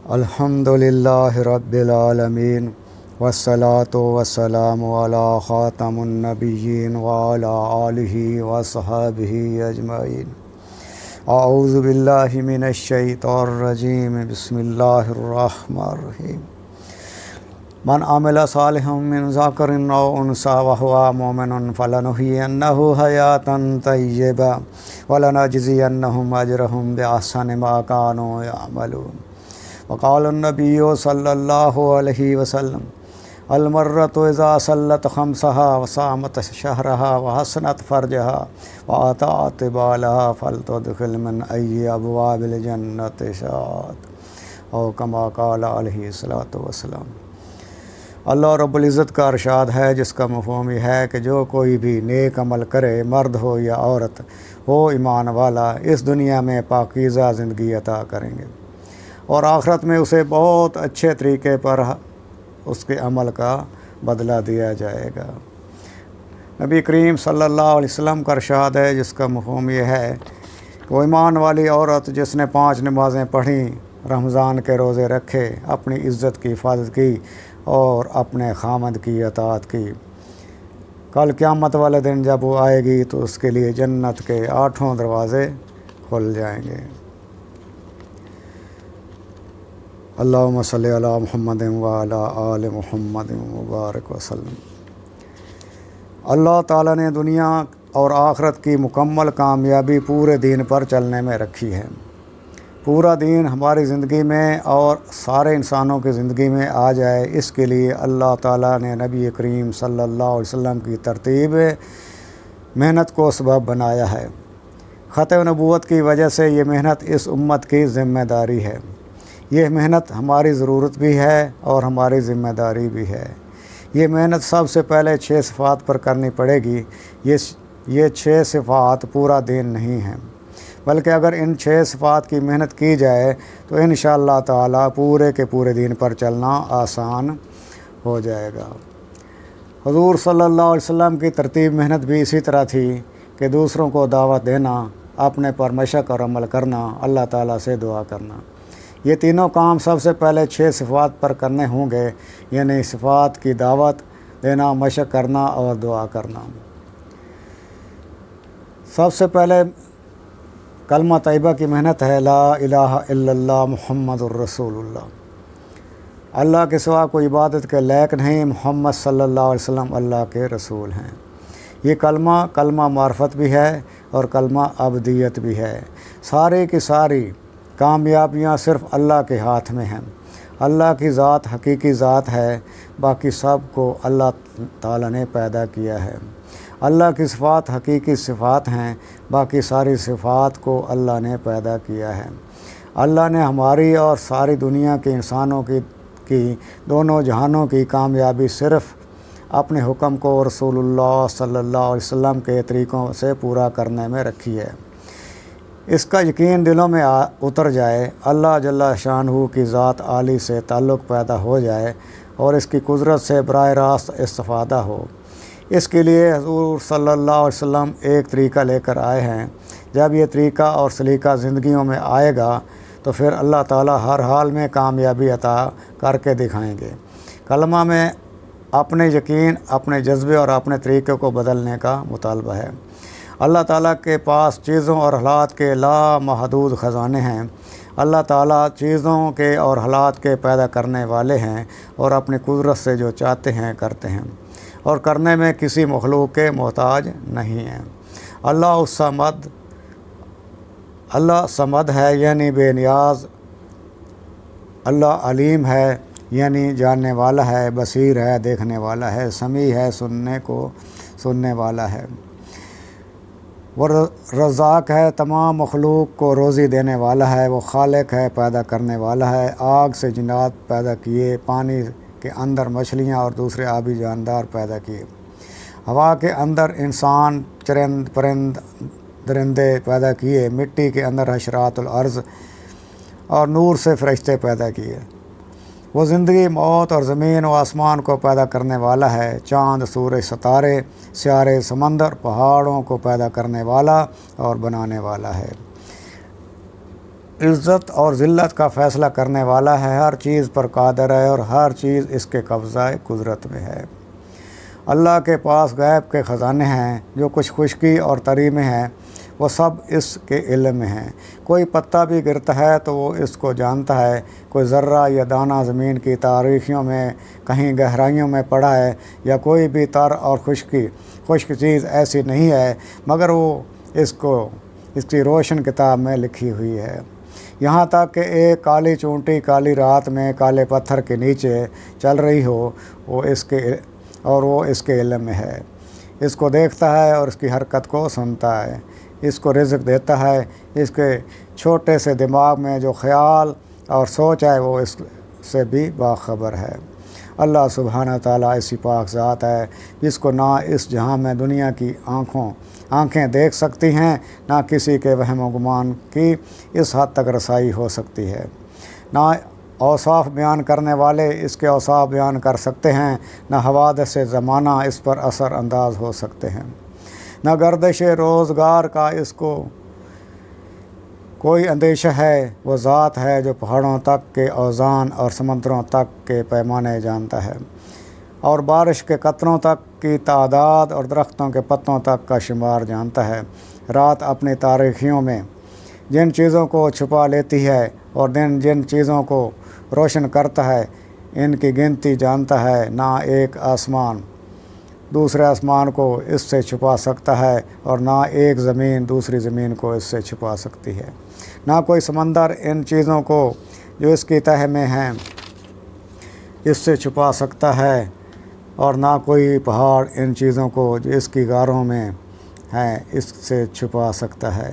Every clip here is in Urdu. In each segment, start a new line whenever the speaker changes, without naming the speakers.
الحمدللہ رب العالمین والصلاة والسلام علی خاتم النبیین وعلی آلہ وصحبہ اجمعین۔ اعوذ باللہ من الشیطان الرجیم، بسم اللہ الرحمن الرحیم۔ من عمل صالحا من ذکر او انثی وہو مؤمن فلنحیینہ حیاۃ طیبہ ولنجزینہم اجرہم بأحسن ما کانوا یعملون۔ وقال النبی صلی اللہ علیہ وسلم المرۃ اذا صلت خمسہا وصامت شہرہا وحسنت فرجہا وأطاعت بالہا فلتدخل من ای ابواب الجنۃ شاءت، او کما قال علیہ الصلوۃ والسلام۔ اللہ رب العزت کا ارشاد ہے جس کا مفہوم یہ ہے کہ جو کوئی بھی نیک عمل کرے، مرد ہو یا عورت، وہ ایمان والا، اس دنیا میں پاکیزہ زندگی عطا کریں گے اور آخرت میں اسے بہت اچھے طریقے پر اس کے عمل کا بدلہ دیا جائے گا۔ نبی کریم صلی اللہ علیہ وسلم کا ارشاد ہے جس کا مفہوم یہ ہے کہ وہ ایمان والی عورت جس نے 5 نمازیں پڑھیں، رمضان کے روزے رکھے، اپنی عزت کی حفاظت کی اور اپنے خامد کی اطاعت کی، کل قیامت والے دن جب وہ آئے گی تو اس کے لیے جنت کے 8 دروازے کھل جائیں گے۔ اللہم صلی علی محمد وعلی آل محمد مبارک وسلم۔ اللہ تعالیٰ نے دنیا اور آخرت کی مکمل کامیابی پورے دین پر چلنے میں رکھی ہے۔ پورا دین ہماری زندگی میں اور سارے انسانوں کی زندگی میں آ جائے، اس کے لیے اللہ تعالیٰ نے نبی کریم صلی اللہ علیہ وسلم کی ترتیب محنت کو سبب بنایا ہے۔ ختم نبوت کی وجہ سے یہ محنت اس امت کی ذمہ داری ہے۔ یہ محنت ہماری ضرورت بھی ہے اور ہماری ذمہ داری بھی ہے۔ یہ محنت سب سے پہلے 6 صفات پر کرنی پڑے گی۔ یہ 6 صفات پورا دین نہیں ہیں، بلکہ اگر ان 6 صفات کی محنت کی جائے تو انشاءاللہ تعالیٰ پورے کے پورے دین پر چلنا آسان ہو جائے گا۔ حضور صلی اللہ علیہ وسلم کی ترتیب محنت بھی اسی طرح تھی کہ دوسروں کو دعوت دینا، اپنے پر مشق اور عمل کرنا، اللہ تعالیٰ سے دعا کرنا۔ یہ تینوں کام سب سے پہلے 6 صفات پر کرنے ہوں گے، یعنی صفات کی دعوت دینا، مشق کرنا اور دعا کرنا۔ سب سے پہلے کلمہ طیبہ کی محنت ہے، لا الہ الا اللہ محمد الرسول اللہ۔ اللہ کے سوا کوئی عبادت کے لائق نہیں، محمد صلی اللہ علیہ وسلم اللہ کے رسول ہیں۔ یہ کلمہ معرفت بھی ہے اور کلمہ عبدیت بھی ہے۔ ساری کی ساری کامیابیاں صرف اللہ کے ہاتھ میں ہیں۔ اللہ کی ذات حقیقی ذات ہے، باقی سب کو اللہ تعالیٰ نے پیدا کیا ہے۔ اللہ کی صفات حقیقی صفات ہیں، باقی ساری صفات کو اللہ نے پیدا کیا ہے۔ اللہ نے ہماری اور ساری دنیا کے انسانوں کی دونوں جہانوں کی کامیابی صرف اپنے حکم کو رسول اللہ صلی اللہ علیہ وسلم کے طریقوں سے پورا کرنے میں رکھی ہے۔ اس کا یقین دلوں میں اتر جائے، اللہ جل شانہ کی ذات عالی سے تعلق پیدا ہو جائے اور اس کی قدرت سے براہ راست استفادہ ہو۔ اس کے لیے حضور صلی اللہ علیہ وسلم ایک طریقہ لے کر آئے ہیں۔ جب یہ طریقہ اور سلیقہ زندگیوں میں آئے گا تو پھر اللہ تعالیٰ ہر حال میں کامیابی عطا کر کے دکھائیں گے۔ کلمہ میں اپنے یقین، اپنے جذبے اور اپنے طریقے کو بدلنے کا مطالبہ ہے۔ اللہ تعالیٰ کے پاس چیزوں اور حالات کے لامحدود خزانے ہیں۔ اللہ تعالیٰ چیزوں کے اور حالات کے پیدا کرنے والے ہیں اور اپنی قدرت سے جو چاہتے ہیں کرتے ہیں اور کرنے میں کسی مخلوق کے محتاج نہیں ہیں۔ اللہ صمد ہے یعنی بے نیاز، اللہ علیم ہے یعنی جاننے والا ہے، بصیر ہے دیکھنے والا ہے، سمیع ہے سننے والا ہے، وہ رزاق ہے تمام مخلوق کو روزی دینے والا ہے، وہ خالق ہے پیدا کرنے والا ہے، آگ سے جنات پیدا کیے، پانی کے اندر مچھلیاں اور دوسرے آبی جاندار پیدا کیے، ہوا کے اندر انسان، چرند پرند درندے پیدا کیے، مٹی کے اندر حشرات الارض اور نور سے فرشتے پیدا کیے۔ وہ زندگی، موت اور زمین و آسمان کو پیدا کرنے والا ہے، چاند، سورج، ستارے، سیارے، سمندر، پہاڑوں کو پیدا کرنے والا اور بنانے والا ہے۔ عزت اور ذلت کا فیصلہ کرنے والا ہے، ہر چیز پر قادر ہے اور ہر چیز اس کے قبضہ قدرت میں ہے۔ اللہ کے پاس غیب کے خزانے ہیں، جو کچھ خشکی اور تری میں ہیں وہ سب اس کے علم میں ہیں۔ کوئی پتا بھی گرتا ہے تو وہ اس کو جانتا ہے، کوئی ذرہ یا دانہ زمین کی تاریکیوں میں کہیں گہرائیوں میں پڑا ہے، یا کوئی بھی تر اور خشک چیز ایسی نہیں ہے مگر وہ اس کی روشن کتاب میں لکھی ہوئی ہے۔ یہاں تک کہ ایک کالی چونٹی کالی رات میں کالے پتھر کے نیچے چل رہی ہو، وہ اس کے علم میں ہے۔ اس کو دیکھتا ہے اور اس کی حرکت کو سنتا ہے، اس کو رزق دیتا ہے۔ اس کے چھوٹے سے دماغ میں جو خیال اور سوچ ہے وہ اس سے بھی باخبر ہے۔ اللہ سبحانہ تعالیٰ ایسی پاک ذات ہے جس کو نہ اس جہاں میں دنیا کی آنکھیں دیکھ سکتی ہیں، نہ کسی کے وہم و گمان کی اس حد تک رسائی ہو سکتی ہے۔ نہ اوصاف بیان کرنے والے اس کے اوصاف بیان کر سکتے ہیں، نہ حوادث زمانہ اس پر اثر انداز ہو سکتے ہیں، نہ گردش روزگار کا اس کو کوئی اندیشہ ہے۔ وہ ذات ہے جو پہاڑوں تک کے اوزان اور سمندروں تک کے پیمانے جانتا ہے، اور بارش کے قطروں تک کی تعداد اور درختوں کے پتوں تک کا شمار جانتا ہے۔ رات اپنی تاریکیوں میں جن چیزوں کو چھپا لیتی ہے اور دن جن چیزوں کو روشن کرتا ہے، ان کی گنتی جانتا ہے۔ نہ ایک آسمان دوسرے آسمان کو اس سے چھپا سکتا ہے، اور نہ ایک زمین دوسری زمین کو اس سے چھپا سکتی ہے۔ نہ کوئی سمندر ان چیزوں کو جو اس کی تہہ میں ہیں اس سے چھپا سکتا ہے، اور نہ کوئی پہاڑ ان چیزوں کو جو اس کی غاروں میں ہیں اس سے چھپا سکتا ہے۔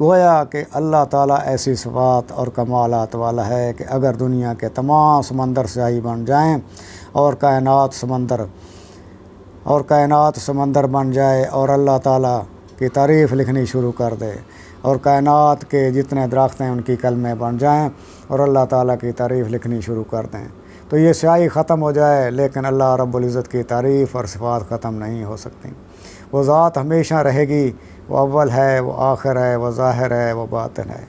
گویا کہ اللہ تعالیٰ ایسی صفات اور کمالات والا ہے کہ اگر دنیا کے تمام سمندر سیاہی بن جائیں اور کائنات سمندر بن جائے اور اللہ تعالیٰ کی تعریف لکھنی شروع کر دے، اور کائنات کے جتنے درخت ہیں ان کی کلمیں بن جائیں اور اللہ تعالیٰ کی تعریف لکھنی شروع کر دیں، تو یہ سیاہی ختم ہو جائے، لیکن اللہ رب العزت کی تعریف اور صفات ختم نہیں ہو سکتی۔ وہ ذات ہمیشہ رہے گی، وہ اول ہے، وہ آخر ہے، وہ ظاہر ہے، وہ باطن ہے۔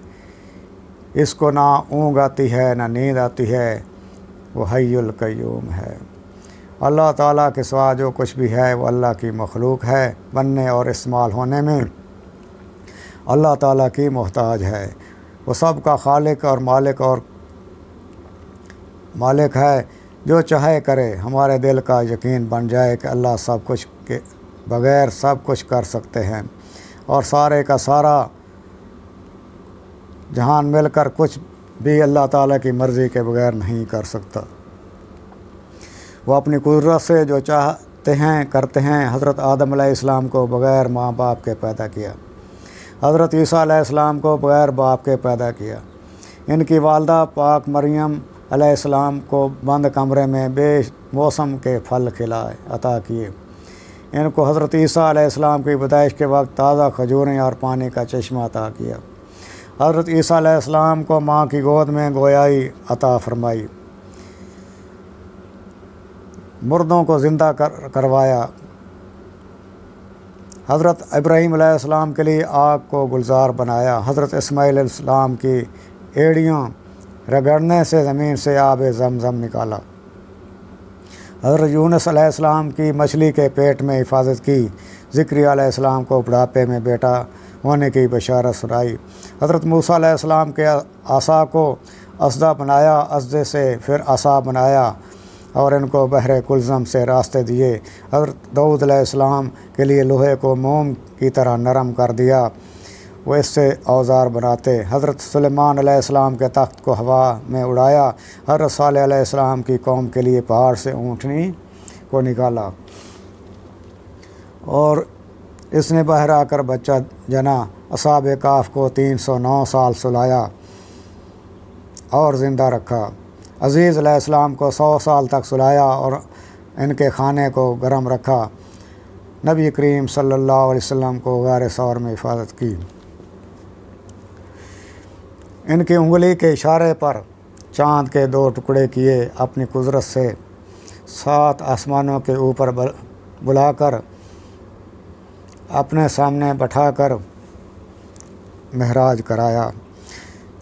اس کو نہ اونگ آتی ہے نہ نیند آتی ہے، وہ حی القیوم ہے۔ اللہ تعالیٰ کے سوا جو کچھ بھی ہے وہ اللہ کی مخلوق ہے، بننے اور استعمال ہونے میں اللہ تعالیٰ کی محتاج ہے۔ وہ سب کا خالق اور مالک ہے، جو چاہے کرے۔ ہمارے دل کا یقین بن جائے کہ اللہ سب کچھ کے بغیر سب کچھ کر سکتے ہیں، اور سارے کا سارا جہان مل کر کچھ بھی اللہ تعالیٰ کی مرضی کے بغیر نہیں کر سکتا۔ وہ اپنی قدرت سے جو چاہتے ہیں کرتے ہیں۔ حضرت آدم علیہ السلام کو بغیر ماں باپ کے پیدا کیا، حضرت عیسیٰ علیہ السلام کو بغیر باپ کے پیدا کیا، ان کی والدہ پاک مریم علیہ السلام کو بند کمرے میں بے موسم کے پھل عطا کیے، ان کو حضرت عیسیٰ علیہ السلام کی پیدائش کے وقت تازہ کھجوریں اور پانی کا چشمہ عطا کیا، حضرت عیسیٰ علیہ السلام کو ماں کی گود میں گویائی عطا فرمائی، مردوں کو زندہ کروایا، حضرت ابراہیم علیہ السلام کے لیے آگ کو گلزار بنایا، حضرت اسماعیل علیہ السلام کی ایڑیاں رگڑنے سے زمین سے آب زمزم نکالا، حضرت یونس علیہ السلام کی مچھلی کے پیٹ میں حفاظت کی، زکریا علیہ السلام کو بڑھاپے میں بیٹا ہونے کی بشارت سنائی، حضرت موسیٰ علیہ السلام کے عصا کو اسدہ بنایا، اسدے سے پھر عصا بنایا اور ان کو بحر کلزم سے راستے دیے، حضرت داؤد علیہ السلام کے لیے لوہے کو موم کی طرح نرم کر دیا، وہ اس سے اوزار بناتے، حضرت سلیمان علیہ السلام کے تخت کو ہوا میں اڑایا، حضرت صالح علیہ السلام کی قوم کے لیے پہاڑ سے اونٹنی کو نکالا، اور اس نے باہر آ کر بچہ جنا، اصحاب کہف کو 309 سال سلایا اور زندہ رکھا، عزیز علیہ السلام کو 100 سال تک سلایا اور ان کے کھانے کو گرم رکھا، نبی کریم صلی اللہ علیہ وسلم کو غار ثور میں حفاظت کی، ان کی انگلی کے اشارے پر چاند کے 2 ٹکڑے کیے، اپنی قدرت سے 7 آسمانوں کے اوپر بلا کر اپنے سامنے بٹھا کر معراج کرایا،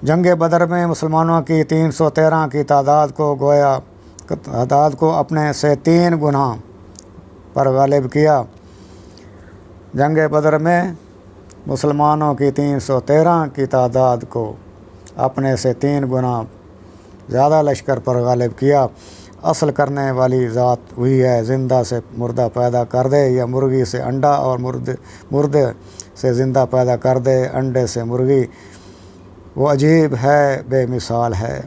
جنگ بدر میں مسلمانوں کی 313 کی تعداد کو اپنے سے 3 گنا پر غالب کیا۔ جنگ بدر میں مسلمانوں کی 313 کی تعداد کو اپنے سے 3 گنا زیادہ لشکر پر غالب کیا۔ اصل کرنے والی ذات وہی ہے، زندہ سے مردہ پیدا کر دے، یا مرغی سے انڈا اور مردے سے زندہ پیدا کر دے، انڈے سے مرغی۔ وہ عجیب ہے، بے مثال ہے۔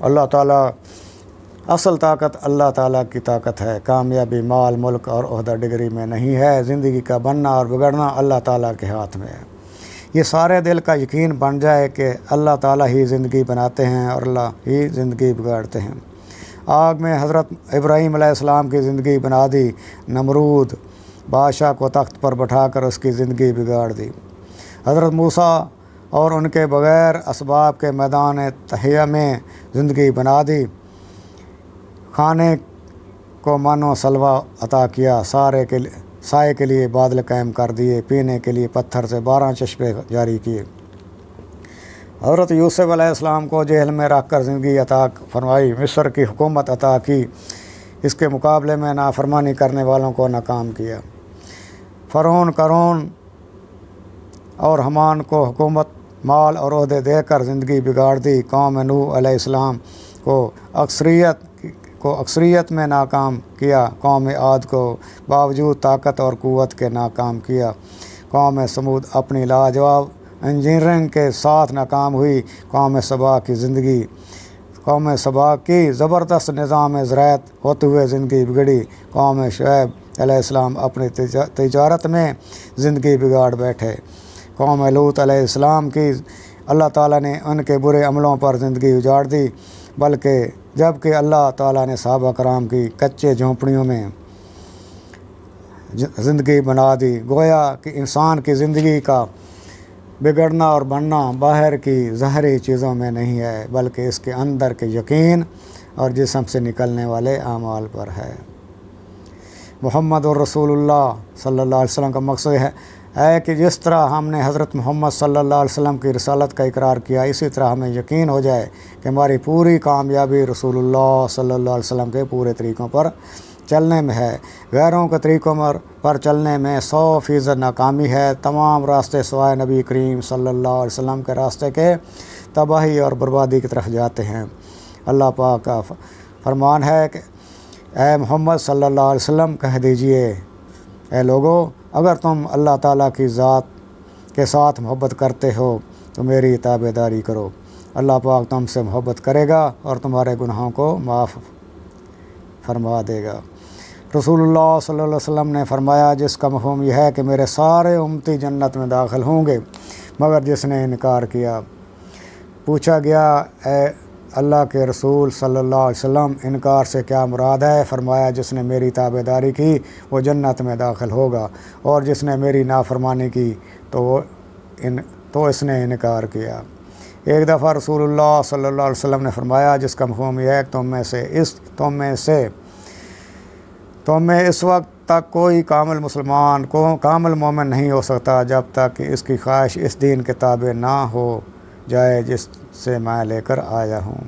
اللہ تعالیٰ اصل طاقت اللہ تعالیٰ کی طاقت ہے۔ کامیابی مال، ملک اور عہدہ ڈگری میں نہیں ہے، زندگی کا بننا اور بگڑنا اللہ تعالیٰ کے ہاتھ میں ہے۔ یہ سارے دل کا یقین بن جائے کہ اللہ تعالیٰ ہی زندگی بناتے ہیں اور اللہ ہی زندگی بگاڑتے ہیں۔ آگ میں حضرت ابراہیم علیہ السلام کی زندگی بنا دی، نمرود بادشاہ کو تخت پر بٹھا کر اس کی زندگی بگاڑ دی۔ حضرت موسیٰ اور ان کے بغیر اسباب کے میدان تہیہ میں زندگی بنا دی، کھانے کو من و سلوہ عطا کیا، سائے کے لیے بادل قائم کر دیے، پینے کے لیے پتھر سے 12 چشمے جاری کیے۔ حضرت یوسف علیہ السلام کو جیل میں رکھ کر زندگی عطا فرمائی، مصر کی حکومت عطا کی، اس کے مقابلے میں نافرمانی کرنے والوں کو ناکام کیا۔ فرعون، قارون اور حامان کو حکومت، مال اور عہدے دے کر زندگی بگاڑ دی۔ قوم نوح علیہ السلام کو اکثریت میں ناکام کیا۔ قوم عاد کو باوجود طاقت اور قوت کے ناکام کیا۔ قوم سمود اپنی لاجواب انجینئرنگ کے ساتھ ناکام ہوئی۔ قوم سبا کی زبردست نظام زراعت ہوتے ہوئے زندگی بگڑی۔ قوم شعیب علیہ السلام اپنی تجارت میں زندگی بگاڑ بیٹھے۔ قوم لوط علیہ السلام کی اللہ تعالیٰ نے ان کے برے عملوں پر زندگی اجاڑ دی، جبکہ اللہ تعالیٰ نے صحابہ کرام کی کچے جھونپڑیوں میں زندگی بنا دی۔ گویا کہ انسان کی زندگی کا بگڑنا اور بننا باہر کی ظاہری چیزوں میں نہیں ہے، بلکہ اس کے اندر کے یقین اور جسم سے نکلنے والے اعمال پر ہے۔ محمد الرسول اللہ صلی اللہ علیہ وسلم کا مقصد ہے کہ جس طرح ہم نے حضرت محمد صلی اللہ علیہ وسلم کی رسالت کا اقرار کیا، اسی طرح ہمیں یقین ہو جائے کہ ہماری پوری کامیابی رسول اللہ صلی اللہ علیہ وسلم کے پورے طریقوں پر چلنے میں ہے۔ غیروں کے طریقوں پر چلنے میں 100% ناکامی ہے۔ تمام راستے سوائے نبی کریم صلی اللہ علیہ وسلم کے راستے کے تباہی اور بربادی کی طرف جاتے ہیں۔ اللہ پاک کا فرمان ہے کہ اے محمد صلی اللہ علیہ وسلم کہہ دیجئے، اے لوگو، اگر تم اللہ تعالیٰ کی ذات کے ساتھ محبت کرتے ہو تو میری تابع داری کرو، اللہ پاک تم سے محبت کرے گا اور تمہارے گناہوں کو معاف فرما دے گا۔ رسول اللہ صلی اللہ علیہ وسلم نے فرمایا، جس کا مفہوم یہ ہے کہ میرے سارے امتی جنت میں داخل ہوں گے مگر جس نے انکار کیا۔ پوچھا گیا، اے اللہ کے رسول صلی اللہ علیہ وسلم، انکار سے کیا مراد ہے؟ فرمایا، جس نے میری تابع داری کی وہ جنت میں داخل ہوگا، اور جس نے میری نافرمانی کی تو اس نے انکار کیا۔ ایک دفعہ رسول اللہ صلی اللہ علیہ وسلم نے فرمایا، جس کا مفہوم یہ ہے کہ تم میں اس وقت تک کوئی کامل مومن نہیں ہو سکتا جب تک کہ اس کی خواہش اس دین کے تابع نہ ہو جائے جس سے میں لے کر آیا ہوں۔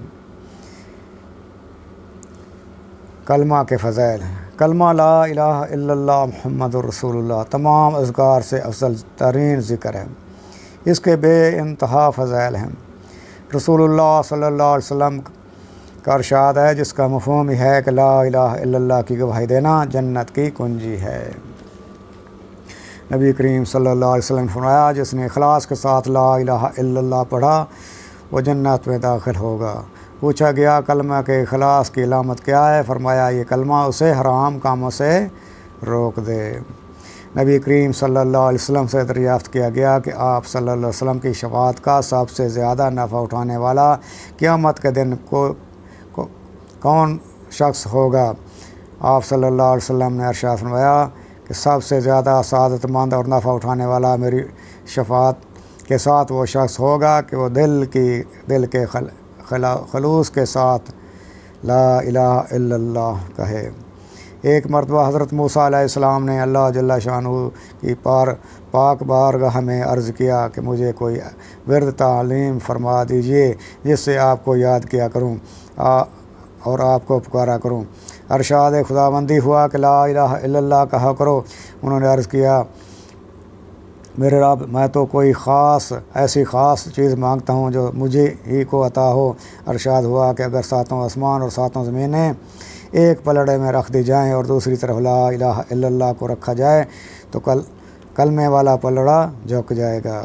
کلمہ کے فضائل ہیں۔ کلمہ لا الہ الا اللہ محمد الرسول اللہ تمام اذکار سے افضل ترین ذکر ہے۔ اس کے بے انتہا فضائل ہیں۔ رسول اللہ صلی اللہ علیہ وسلم کا ارشاد ہے، جس کا مفہوم یہ ہے کہ لا الہ الا اللہ کی گواہی دینا جنت کی کنجی ہے۔ نبی کریم صلی اللہ علیہ وسلم نے فرمایا، جس نے اخلاص کے ساتھ لا الہ الا اللہ پڑھا وہ جنت میں داخل ہوگا۔ پوچھا گیا، کلمہ کے اخلاص کی علامت کیا ہے؟ فرمایا، یہ کلمہ اسے حرام کاموں سے روک دے۔ نبی کریم صلی اللہ علیہ وسلم سے دریافت کیا گیا کہ آپ صلی اللہ علیہ وسلم کی شفاعت کا سب سے زیادہ نفع اٹھانے والا قیامت کے دن کون شخص ہوگا؟ آپ صلی اللہ علیہ وسلم نے ارشاد فرمایا کہ سب سے زیادہ سعادت مند اور نفع اٹھانے والا میری شفاعت کے ساتھ وہ شخص ہوگا کہ وہ دل کے خلوص کے ساتھ لا الہ الا اللہ کہے۔ ایک مرتبہ حضرت موسیٰ علیہ السلام نے اللہ جل شانہ کی پاک بارگاہ میں عرض کیا کہ مجھے کوئی ورد تعلیم فرما دیجئے جس سے آپ کو یاد کیا کروں اور آپ کو پکارا کروں۔ ارشاد خداوندی ہوا کہ لا الہ الا اللہ کہا کرو۔ انہوں نے عرض کیا میرے رب میں تو کوئی ایسی خاص چیز مانگتا ہوں جو مجھے ہی کو عطا ہو۔ ارشاد ہوا کہ اگر 7 آسمان اور 7 زمینیں ایک پلڑے میں رکھ دی جائیں اور دوسری طرف لا الہ الا اللہ کو رکھا جائے تو کلمے والا پلڑا جھک جائے گا۔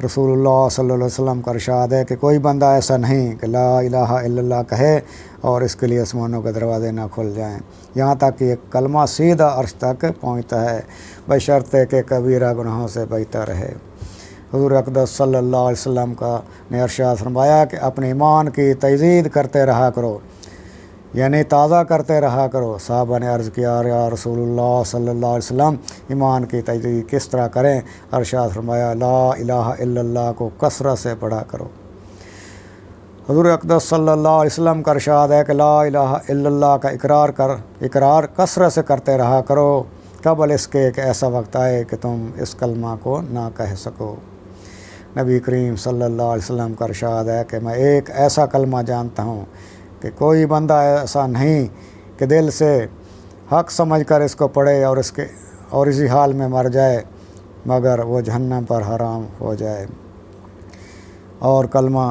رسول اللہ صلی اللہ علیہ وسلم کا ارشاد ہے کہ کوئی بندہ ایسا نہیں کہ لا الہ الا اللہ کہے اور اس کے لیے آسمانوں کے دروازے نہ کھل جائیں، یہاں تک کہ یہ کلمہ سیدھا عرش تک پہنچتا ہے، بشرطے کہ کبیرہ گناہوں سے بچتا رہے۔ حضور اقدس صلی اللہ علیہ وسلم نے ارشاد فرمایا کہ اپنے ایمان کی تجدید کرتے رہا کرو، یعنی تازہ کرتے رہا کرو۔ صحابہ نے عرض کیا یا رسول اللہ صلی اللہ علیہ وسلم ایمان کی تجدید کس طرح کریں؟ ارشاد فرمایا لا الہ الا اللہ کو کثرت سے پڑھا کرو۔ حضور اقدس صلی اللہ علیہ وسلم کا ارشاد ہے کہ لا الہ الا اللہ کا اقرار کثرت سے کرتے رہا کرو قبل اس کے کہ ایسا وقت آئے کہ تم اس کلمہ کو نہ کہہ سکو۔ نبی کریم صلی اللہ علیہ وسلم کا ارشاد ہے کہ میں ایک ایسا کلمہ جانتا ہوں کہ کوئی بندہ ایسا نہیں کہ دل سے حق سمجھ کر اس کو پڑھے اور اسی حال میں مر جائے مگر وہ جہنم پر حرام ہو جائے۔ اور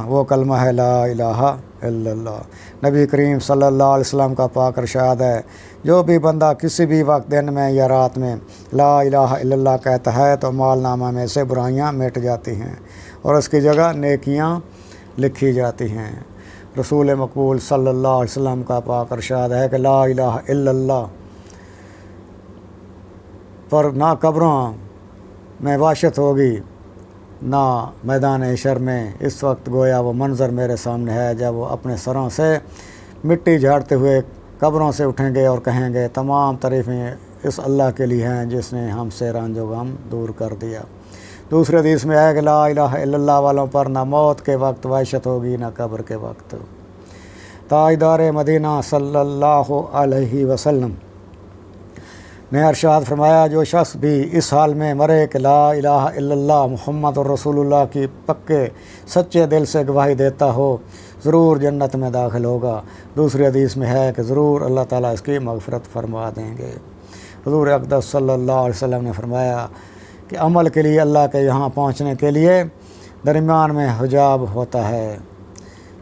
وہ کلمہ ہے لا الہ الا اللہ۔ نبی کریم صلی اللہ علیہ وسلم کا پاک ارشاد ہے جو بھی بندہ کسی بھی وقت دن میں یا رات میں لا الہ الا اللہ کہتا ہے تو مال نامہ میں سے برائیاں مٹ جاتی ہیں اور اس کی جگہ نیکیاں لکھی جاتی ہیں۔ رسول مقبول صلی اللہ علیہ وسلم کا پاک ارشاد ہے کہ لا الہ الا اللہ پر نہ قبروں میں وحشت ہوگی نہ میدان حشر میں۔ اس وقت گویا وہ منظر میرے سامنے ہے جب وہ اپنے سروں سے مٹی جھاڑتے ہوئے قبروں سے اٹھیں گے اور کہیں گے تمام تعریفیں اس اللہ کے لیے ہیں جس نے ہم سے رنج و غم دور کر دیا۔ دوسرے حدیث میں ہے کہ لا الہ الا اللہ والوں پر نہ موت کے وقت وحشت ہوگی نہ قبر کے وقت۔ تاجدار مدینہ صلی اللہ علیہ وسلم نے ارشاد فرمایا جو شخص بھی اس حال میں مرے کہ لا الہ الا اللہ محمد الرسول اللہ کی پکے سچے دل سے گواہی دیتا ہو ضرور جنت میں داخل ہوگا۔ دوسری حدیث میں ہے کہ ضرور اللہ تعالیٰ اس کی مغفرت فرما دیں گے۔ حضور اقدس صلی اللہ علیہ وسلم نے فرمایا کہ عمل کے لیے اللہ کے یہاں پہنچنے کے لیے درمیان میں حجاب ہوتا ہے۔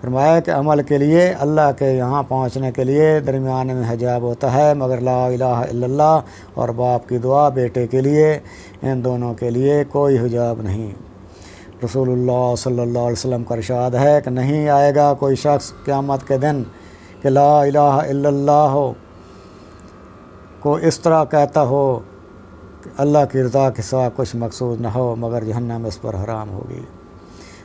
فرمایا کہ عمل کے لیے اللہ کے یہاں پہنچنے کے لیے درمیان میں حجاب ہوتا ہے مگر لا الہ الا اللہ اور باپ کی دعا بیٹے کے لیے ان دونوں کے لیے کوئی حجاب نہیں۔ رسول اللہ صلی اللہ علیہ وسلم کا ارشاد ہے کہ نہیں آئے گا کوئی شخص قیامت کے دن کہ لا الہ الا اللہ کو اس طرح کہتا ہو کہ اللہ کی رضا کے سوا کچھ مقصود نہ ہو مگر جہنم اس پر حرام ہوگی۔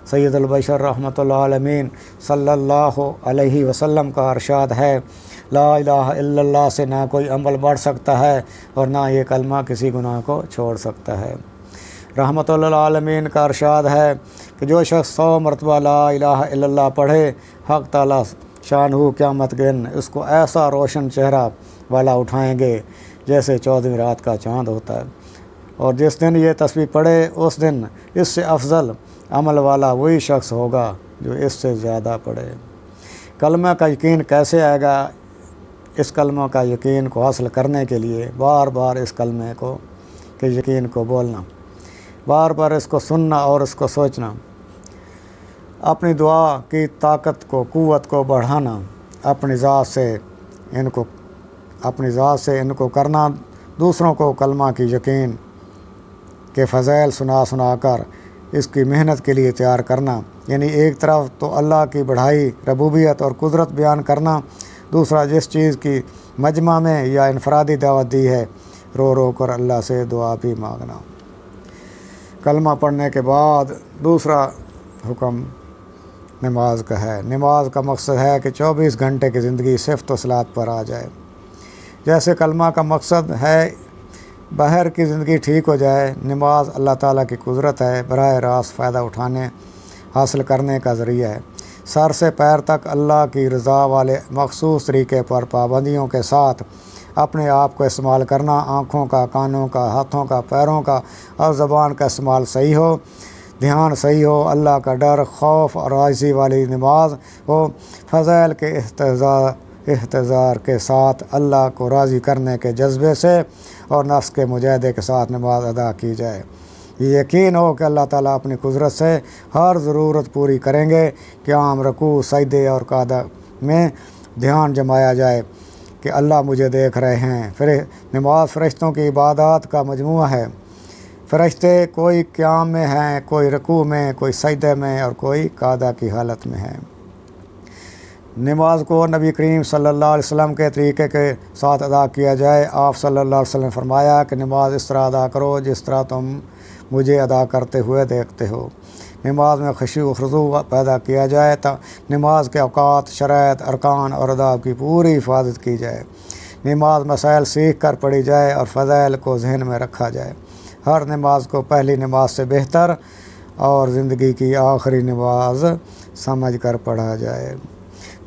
سید البشر رحمۃ اللہ علیہ صلی اللہ علیہ وسلم کا ارشاد ہے لا الہ الا اللہ سے نہ کوئی عمل بڑھ سکتا ہے اور نہ یہ کلمہ کسی گناہ کو چھوڑ سکتا ہے۔ رحمۃ اللہ علیہ کا ارشاد ہے کہ جو شخص 100 مرتبہ لا الہ الا اللہ پڑھے حق تعالیٰ شانہ قیامت کے دن اس کو ایسا روشن چہرہ والا اٹھائیں گے جیسے 14ویں رات کا چاند ہوتا ہے، اور جس دن یہ تسبیح پڑھے اس دن اس سے افضل عمل والا وہی شخص ہوگا جو اس سے زیادہ پڑھے۔ کلمہ کا یقین کیسے آئے گا؟ اس کلمہ کا یقین کو حاصل کرنے کے لیے بار بار اس کلمے کو کے یقین کو بولنا، بار بار اس کو سننا اور اس کو سوچنا، اپنی دعا کی طاقت کو قوت کو بڑھانا، اپنی ذات سے ان کو کرنا، دوسروں کو کلمہ کی یقین کے فضائل سنا کر اس کی محنت کے لیے تیار کرنا، یعنی ایک طرف تو اللہ کی بڑھائی ربوبیت اور قدرت بیان کرنا، دوسرا جس چیز کی مجمع میں یا انفرادی دعوت دی ہے رو رو کر اللہ سے دعا بھی مانگنا۔ کلمہ پڑھنے کے بعد دوسرا حکم نماز کا ہے۔ نماز کا مقصد ہے کہ 24 گھنٹے کی زندگی صرف و صلاۃ پر آ جائے۔ جیسے کلمہ کا مقصد ہے باہر کی زندگی ٹھیک ہو جائے، نماز اللہ تعالیٰ کی قدرت ہے، براہ راست فائدہ حاصل کرنے کا ذریعہ ہے۔ سر سے پیر تک اللہ کی رضا والے مخصوص طریقے پر پابندیوں کے ساتھ اپنے آپ کو استعمال کرنا، آنکھوں کا، کانوں کا، ہاتھوں کا، پیروں کا اور زبان کا استعمال صحیح ہو، دھیان صحیح ہو، اللہ کا ڈر، خوف اور عاجزی والی نماز ہو، فضائل کے احتضار کے ساتھ اللہ کو راضی کرنے کے جذبے سے اور نفس کے مجاہدے کے ساتھ نماز ادا کی جائے۔ یہ یقین ہو کہ اللہ تعالیٰ اپنی قدرت سے ہر ضرورت پوری کریں گے۔ قیام، رکوع، سجدے اور قعدہ میں دھیان جمایا جائے کہ اللہ مجھے دیکھ رہے ہیں۔ نماز فرشتوں کی عبادات کا مجموعہ ہے۔ فرشتے کوئی قیام میں ہیں، کوئی رکوع میں، کوئی سجدے میں اور کوئی قعدہ کی حالت میں ہے۔ نماز کو نبی کریم صلی اللہ علیہ وسلم کے طریقے کے ساتھ ادا کیا جائے۔ آپ صلی اللہ علیہ وسلم نے فرمایا کہ نماز اس طرح ادا کرو جس طرح تم مجھے ادا کرتے ہوئے دیکھتے ہو۔ نماز میں خشوع و خضوع پیدا کیا جائے، نماز کے اوقات، شرائط، ارکان اور آداب کی پوری حفاظت کی جائے۔ نماز مسائل سیکھ کر پڑھی جائے اور فضائل کو ذہن میں رکھا جائے۔ ہر نماز کو پہلی نماز سے بہتر اور زندگی کی آخری نماز سمجھ کر پڑھا جائے۔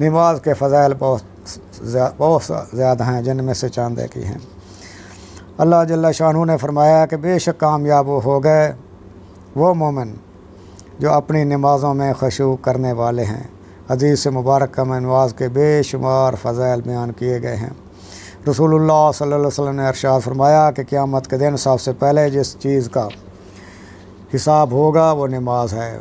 نماز کے فضائل بہت زیادہ ہیں، جن میں سے چند ایک ہی ہیں۔ اللہ جل شانہ نے فرمایا کہ بے شک کامیاب ہو گئے وہ مومن جو اپنی نمازوں میں خشوع کرنے والے ہیں۔ حدیث مبارکہ میں نماز کے بے شمار فضائل بیان کیے گئے ہیں۔ رسول اللہ صلی اللہ علیہ وسلم نے ارشاد فرمایا کہ قیامت کے دن سب سے پہلے جس چیز کا حساب ہوگا وہ نماز ہے۔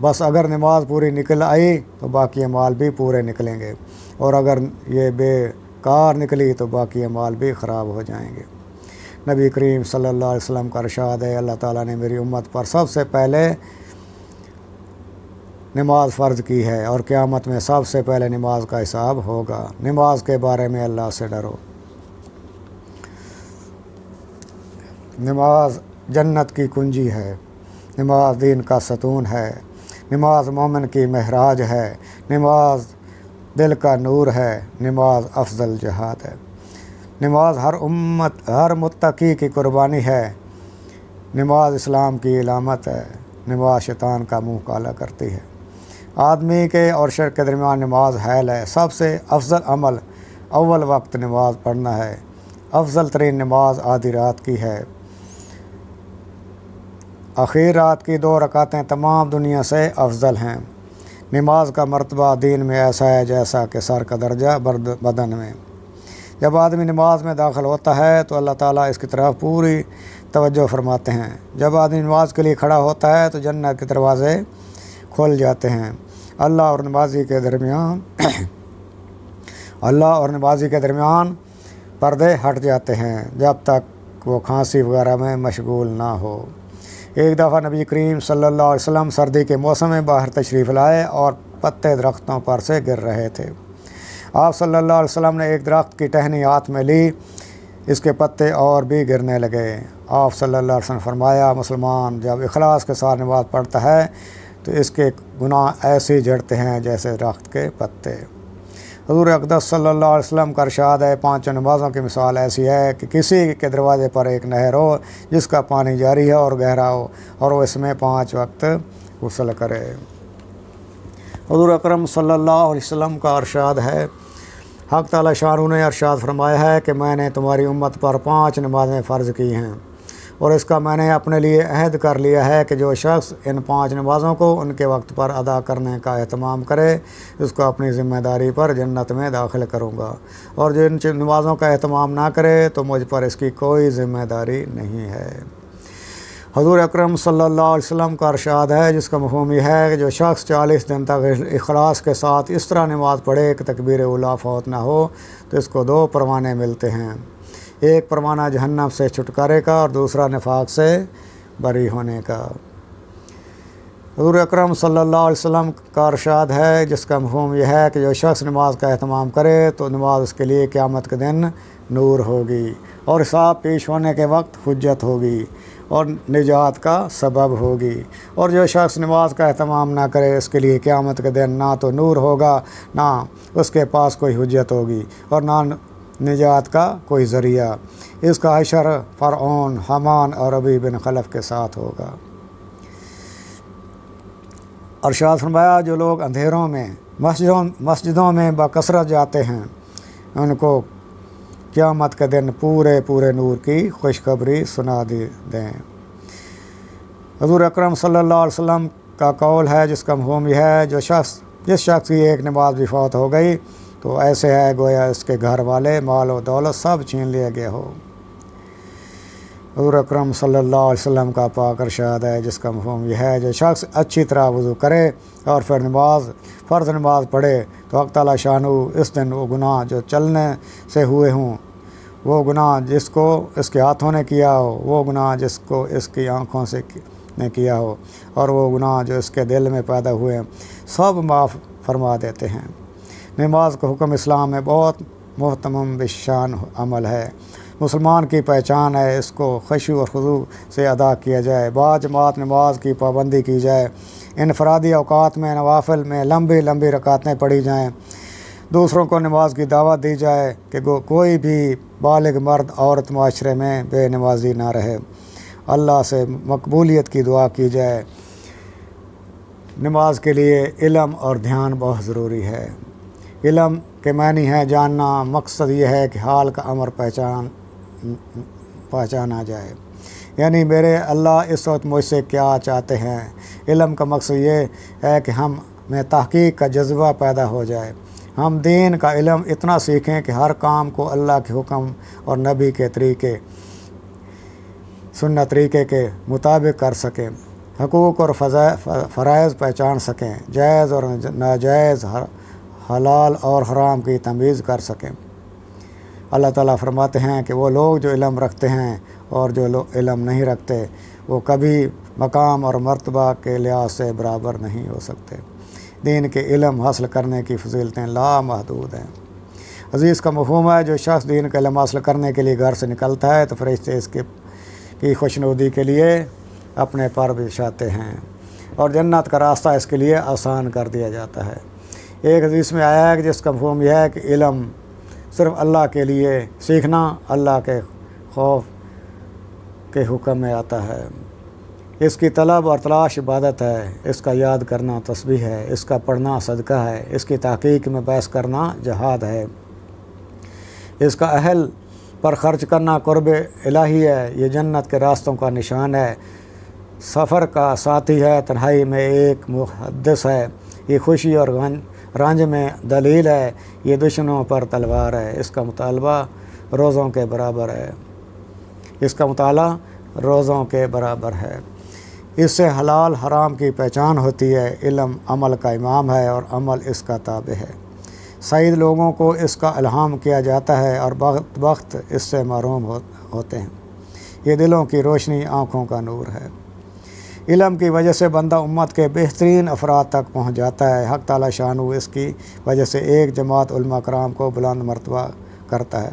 بس اگر نماز پوری نکل آئی تو باقی اعمال بھی پورے نکلیں گے، اور اگر یہ بیکار نکلی تو باقی اعمال بھی خراب ہو جائیں گے۔ نبی کریم صلی اللہ علیہ وسلم کا ارشاد ہے، اللہ تعالیٰ نے میری امت پر سب سے پہلے نماز فرض کی ہے اور قیامت میں سب سے پہلے نماز کا حساب ہوگا۔ نماز کے بارے میں اللہ سے ڈرو۔ نماز جنت کی کنجی ہے، نماز دین کا ستون ہے، نماز مومن کی معراج ہے، نماز دل کا نور ہے، نماز افضل جہاد ہے، نماز ہر متقی کی قربانی ہے، نماز اسلام کی علامت ہے، نماز شیطان کا منہ کالا کرتی ہے۔ آدمی کے اور شرک کے درمیان نماز حائل ہے۔ سب سے افضل عمل اول وقت نماز پڑھنا ہے۔ افضل ترین نماز آدھی رات کی ہے۔ آخر رات کی 2 رکعتیں تمام دنیا سے افضل ہیں۔ نماز کا مرتبہ دین میں ایسا ہے جیسا کہ سر کا درجہ بدن میں۔ جب آدمی نماز میں داخل ہوتا ہے تو اللہ تعالیٰ اس کی طرف پوری توجہ فرماتے ہیں۔ جب آدمی نماز کے لیے کھڑا ہوتا ہے تو جنت کے دروازے کھل جاتے ہیں۔ اللہ اور نمازی کے درمیان پردے ہٹ جاتے ہیں جب تک وہ کھانسی وغیرہ میں مشغول نہ ہو۔ ایک دفعہ نبی کریم صلی اللہ علیہ وسلم سردی کے موسم میں باہر تشریف لائے اور پتے درختوں پر سے گر رہے تھے۔ آپ صلی اللہ علیہ وسلم نے ایک درخت کی ٹہنی ہاتھ میں لی، اس کے پتے اور بھی گرنے لگے۔ آپ صلی اللہ علیہ وسلم نے فرمایا، مسلمان جب اخلاص کے ساتھ نماز پڑھتا ہے تو اس کے گناہ ایسے جھڑتے ہیں جیسے درخت کے پتے۔ حضور اقدس صلی اللہ علیہ وسلم کا ارشاد ہے، 5 نمازوں کی مثال ایسی ہے کہ کسی کے دروازے پر ایک نہر ہو جس کا پانی جاری ہے اور گہرا ہو، اور وہ اس میں 5 وقت غسل کرے۔ حضور اکرم صلی اللہ علیہ وسلم کا ارشاد ہے، حق تعالی شانہ نے ارشاد فرمایا ہے کہ میں نے تمہاری امت پر 5 نمازیں فرض کی ہیں، اور اس کا میں نے اپنے لیے عہد کر لیا ہے کہ جو شخص ان 5 نمازوں کو ان کے وقت پر ادا کرنے کا اہتمام کرے اس کو اپنی ذمہ داری پر جنت میں داخل کروں گا، اور جو ان نمازوں کا اہتمام نہ کرے تو مجھ پر اس کی کوئی ذمہ داری نہیں ہے۔ حضور اکرم صلی اللہ علیہ وسلم کا ارشاد ہے، جس کا مفہوم یہ ہے کہ جو شخص 40 دن تک اخلاص کے ساتھ اس طرح نماز پڑھے کہ تکبیر اولیٰ فوت نہ ہو تو اس کو 2 پروانے ملتے ہیں، ایک پروانہ جہنم سے چھٹکارے کا اور دوسرا نفاق سے بری ہونے کا۔ حضور اکرم صلی اللہ علیہ وسلم کا ارشاد ہے، جس کا مفہوم یہ ہے کہ جو شخص نماز کا اہتمام کرے تو نماز اس کے لیے قیامت کے دن نور ہوگی اور حساب پیش ہونے کے وقت حجت ہوگی اور نجات کا سبب ہوگی، اور جو شخص نماز کا اہتمام نہ کرے اس کے لیے قیامت کے دن نہ تو نور ہوگا، نہ اس کے پاس کوئی حجت ہوگی اور نہ نجات کا کوئی ذریعہ۔ اس کا حشر فرعون، حامان اور ابی بن خلف کے ساتھ ہوگا۔ ارشاد فرمایا، جو لوگ اندھیروں میں مسجدوں میں بکثرت جاتے ہیں ان کو قیامت کے دن پورے پورے نور کی خوشخبری سنا دیں۔ حضور اکرم صلی اللہ علیہ وسلم کا قول ہے جس کا مفہوم یہ ہے جس شخص کی ایک نماز بھی فوت ہو گئی تو ایسے ہے گویا اس کے گھر والے مال و دولت سب چھین لیا گیا ہو۔ حضور اکرم صلی اللہ علیہ وسلم کا پاک ارشاد ہے جس کا مفہوم یہ ہے جو شخص اچھی طرح وضو کرے اور پھر فرض نماز پڑھے تو حق تعالیٰ شانہ اس دن وہ گناہ جو چلنے سے ہوئے ہوں، وہ گناہ جس کو اس کے ہاتھوں نے کیا ہو، وہ گناہ جس کو اس کی آنکھوں سے نے کیا ہو، اور وہ گناہ جو اس کے دل میں پیدا ہوئے ہیں، سب معاف فرما دیتے ہیں۔ نماز کا حکم اسلام میں بہت محترم بشان عمل ہے، مسلمان کی پہچان ہے، اس کو خشوع اور خضوع سے ادا کیا جائے، باجماعت نماز کی پابندی کی جائے، انفرادی اوقات میں نوافل میں لمبی لمبی رکعتیں پڑھی جائیں، دوسروں کو نماز کی دعوت دی جائے کہ کوئی بھی بالغ مرد عورت معاشرے میں بے نمازی نہ رہے، اللہ سے مقبولیت کی دعا کی جائے۔ نماز کے لیے علم اور دھیان بہت ضروری ہے۔ علم کے معنی ہے جاننا، مقصد یہ ہے کہ حال کا امر پہچانا جائے، یعنی میرے اللہ اس وقت مجھ سے کیا چاہتے ہیں۔ علم کا مقصد یہ ہے کہ ہم میں تحقیق کا جذبہ پیدا ہو جائے، ہم دین کا علم اتنا سیکھیں کہ ہر کام کو اللہ کے حکم اور نبی کے سنت طریقے کے مطابق کر سکیں، حقوق اور فرائض پہچان سکیں، جائز اور ناجائز، حلال اور حرام کی تمیز کر سکیں۔ اللہ تعالیٰ فرماتے ہیں کہ وہ لوگ جو علم رکھتے ہیں اور جو لوگ علم نہیں رکھتے وہ کبھی مقام اور مرتبہ کے لحاظ سے برابر نہیں ہو سکتے۔ دین کے علم حاصل کرنے کی فضیلتیں لامحدود ہیں۔ حدیث کا مفہوم ہے جو شخص دین کا علم حاصل کرنے کے لیے گھر سے نکلتا ہے تو فرشتے اس کی خوشنودی کے لیے اپنے پر بچھاتے ہیں اور جنت کا راستہ اس کے لیے آسان کر دیا جاتا ہے۔ ایک حدیث میں آیا ہے کہ جس کا مفہوم یہ ہے کہ علم صرف اللہ کے لیے سیکھنا اللہ کے خوف کے حکم میں آتا ہے، اس کی طلب اور تلاش عبادت ہے، اس کا یاد کرنا تسبیح ہے، اس کا پڑھنا صدقہ ہے، اس کی تحقیق میں بحث کرنا جہاد ہے، اس کا اہل پر خرچ کرنا قرب الہی ہے، یہ جنت کے راستوں کا نشان ہے، سفر کا ساتھی ہے، تنہائی میں ایک محدث ہے، یہ خوشی اور رنج میں دلیل ہے، یہ دشمنوں پر تلوار ہے، اس کا مطالبہ روزوں کے برابر ہے، اس کا مطالعہ روزوں کے برابر ہے، اس سے حلال حرام کی پہچان ہوتی ہے، علم عمل کا امام ہے اور عمل اس کا تابع ہے، سعید لوگوں کو اس کا الہام کیا جاتا ہے اور بخت اس سے محروم ہوتے ہیں، یہ دلوں کی روشنی آنکھوں کا نور ہے۔ علم کی وجہ سے بندہ امت کے بہترین افراد تک پہنچ جاتا ہے، حق تعالیٰ شانہ اس کی وجہ سے ایک جماعت علماء کرام کو بلند مرتبہ کرتا ہے،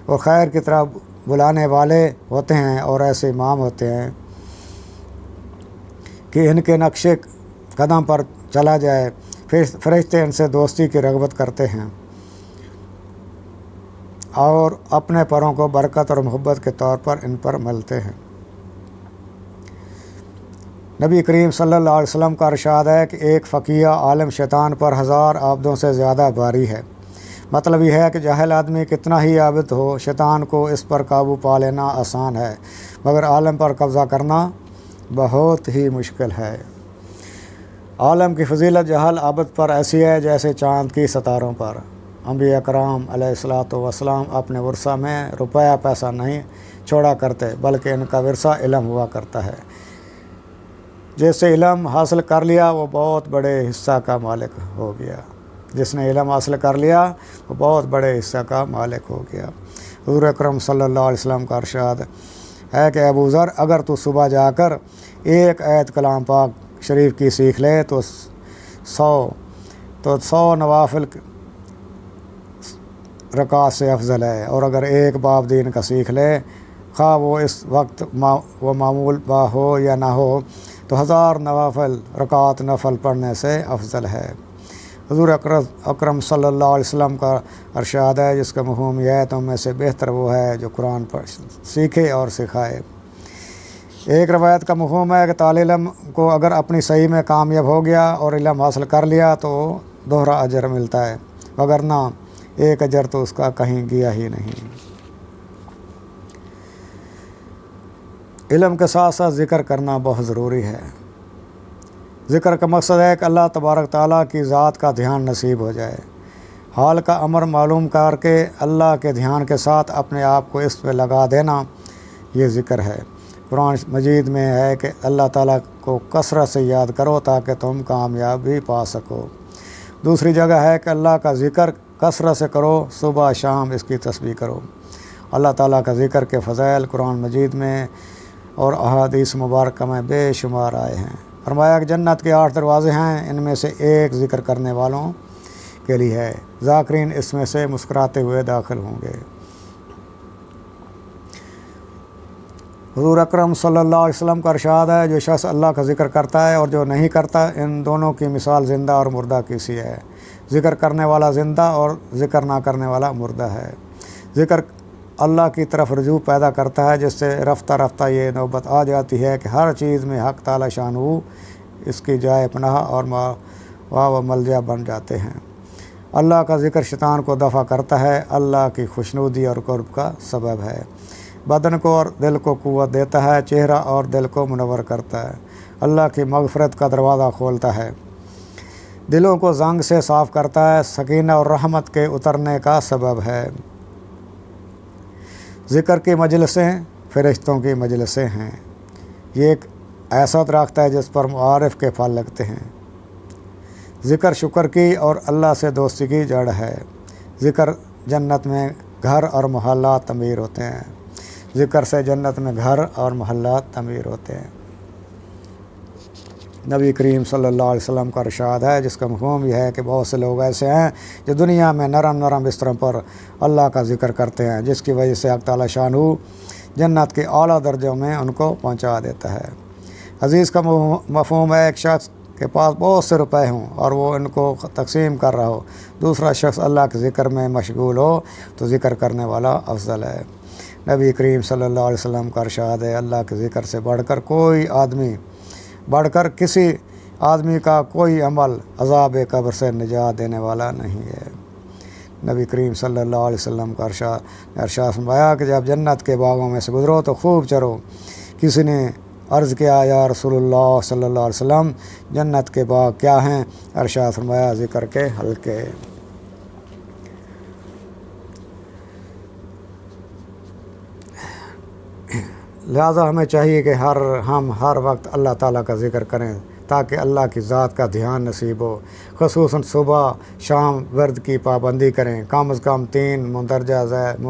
وہ خیر کی طرف بلانے والے ہوتے ہیں اور ایسے امام ہوتے ہیں کہ ان کے نقش قدم پر چلا جائے، فرشتے ان سے دوستی کی رغبت کرتے ہیں اور اپنے پروں کو برکت اور محبت کے طور پر ان پر ملتے ہیں۔ نبی کریم صلی اللہ علیہ وسلم کا ارشاد ہے کہ ایک فقیہ عالم شیطان پر 1000 عابدوں سے زیادہ بھاری ہے، مطلب یہ ہے کہ جاہل آدمی کتنا ہی عابد ہو شیطان کو اس پر قابو پا لینا آسان ہے، مگر عالم پر قبضہ کرنا بہت ہی مشکل ہے۔ عالم کی فضیلت جاہل عابد پر ایسی ہے جیسے چاند کی ستاروں پر۔ انبیاء کرام علیہ الصلوۃ والسلام اپنے ورثہ میں روپیہ پیسہ نہیں چھوڑا کرتے بلکہ ان کا ورثہ علم ہوا کرتا ہے، جس سے علم حاصل کر لیا وہ بہت بڑے حصہ کا مالک ہو گیا، جس نے علم حاصل کر لیا وہ بہت بڑے حصہ کا مالک ہو گیا۔ حضور اکرم صلی اللہ علیہ وسلم کا ارشاد ہے کہ ابو ذر اگر تو صبح جا کر ایک آیت کلام پاک شریف کی سیکھ لے تو 100 نوافل رکعت سے افضل ہے، اور اگر ایک باب دین کا سیکھ لے خواہ وہ اس وقت وہ معمول با ہو یا نہ ہو تو 1000 نوافل رکعت نفل پڑھنے سے افضل ہے۔ حضور اکرم صلی اللہ علیہ وسلم کا ارشاد ہے جس کا مفہوم یہ ہے تم میں سے بہتر وہ ہے جو قرآن سیکھے اور سکھائے۔ ایک روایت کا مفہوم ہے کہ طالب علم کو اگر اپنی صحیح میں کامیاب ہو گیا اور علم حاصل کر لیا تو دوہرا اجر ملتا ہے، وگرنہ ایک اجر تو اس کا کہیں گیا ہی نہیں۔ علم کے ساتھ ساتھ ذکر کرنا بہت ضروری ہے۔ ذکر کا مقصد ہے کہ اللہ تبارک تعالیٰ کی ذات کا دھیان نصیب ہو جائے۔ حال کا امر معلوم کر کے اللہ کے دھیان کے ساتھ اپنے آپ کو اس پہ لگا دینا، یہ ذکر ہے۔ قرآن مجید میں ہے کہ اللہ تعالیٰ کو کثرت سے یاد کرو تاکہ تم کامیابی پا سکو۔ دوسری جگہ ہے کہ اللہ کا ذکر کثرت سے کرو، صبح شام اس کی تسبیح کرو۔ اللہ تعالیٰ کا ذکر کے فضائل قرآن مجید میں اور احادیث مبارکہ میں بے شمار آئے ہیں۔ فرمایا کہ جنت کے 8 دروازے ہیں، ان میں سے ایک ذکر کرنے والوں کے لیے ہے، ذاکرین اس میں سے مسکراتے ہوئے داخل ہوں گے۔ حضور اکرم صلی اللہ علیہ وسلم کا ارشاد ہے، جو شخص اللہ کا ذکر کرتا ہے اور جو نہیں کرتا، ان دونوں کی مثال زندہ اور مردہ کی سی ہے۔ ذکر کرنے والا زندہ اور ذکر نہ کرنے والا مردہ ہے۔ ذکر اللہ کی طرف رجوع پیدا کرتا ہے، جس سے رفتہ رفتہ یہ نوبت آ جاتی ہے کہ ہر چیز میں حق تعالی شانہ اس کی جائے پناہ اور ماوا و ملجا بن جاتے ہیں۔ اللہ کا ذکر شیطان کو دفع کرتا ہے، اللہ کی خوشنودی اور قرب کا سبب ہے، بدن کو اور دل کو قوت دیتا ہے، چہرہ اور دل کو منور کرتا ہے، اللہ کی مغفرت کا دروازہ کھولتا ہے، دلوں کو زنگ سے صاف کرتا ہے، سکینہ اور رحمت کے اترنے کا سبب ہے۔ ذکر کی مجلسیں فرشتوں کی مجلسیں ہیں۔ یہ ایک ایسا درخت ہے جس پر معارف کے پھل لگتے ہیں۔ ذکر شکر کی اور اللہ سے دوستی کی جڑ ہے۔ ذکر جنت میں گھر اور محلات تعمیر ہوتے ہیں۔ ذکر سے جنت میں گھر اور محلات تعمیر ہوتے ہیں۔ نبی کریم صلی اللہ علیہ وسلم کا ارشاد ہے، جس کا مفہوم یہ ہے کہ بہت سے لوگ ایسے ہیں جو دنیا میں نرم نرم بستروں پر اللہ کا ذکر کرتے ہیں، جس کی وجہ سے حق تعالی شانہ جنت کے اعلیٰ درجوں میں ان کو پہنچا دیتا ہے۔ حدیث کا مفہوم ہے، ایک شخص کے پاس بہت سے روپے ہوں اور وہ ان کو تقسیم کر رہا ہو، دوسرا شخص اللہ کے ذکر میں مشغول ہو تو ذکر کرنے والا افضل ہے۔ نبی کریم صلی اللہ علیہ وسلم کا ارشاد ہے، اللہ کے ذکر سے بڑھ کر کسی آدمی کا کوئی عمل عذاب قبر سے نجات دینے والا نہیں ہے۔ نبی کریم صلی اللہ علیہ وسلم کا ارشاد فرمایا کہ جب جنت کے باغوں میں سے گزرو تو خوب چرو۔ کسی نے عرض کیا، یا رسول اللہ صلی اللہ علیہ وسلم، جنت کے باغ کیا ہیں؟ ارشاد فرمایا، ذکر کے حلقے۔ لہٰذا ہمیں چاہیے کہ ہم ہر وقت اللہ تعالیٰ کا ذکر کریں تاکہ اللہ کی ذات کا دھیان نصیب ہو۔ خصوصاً صبح شام ورد کی پابندی کریں، کم از کم 3 مندرجہ ذیل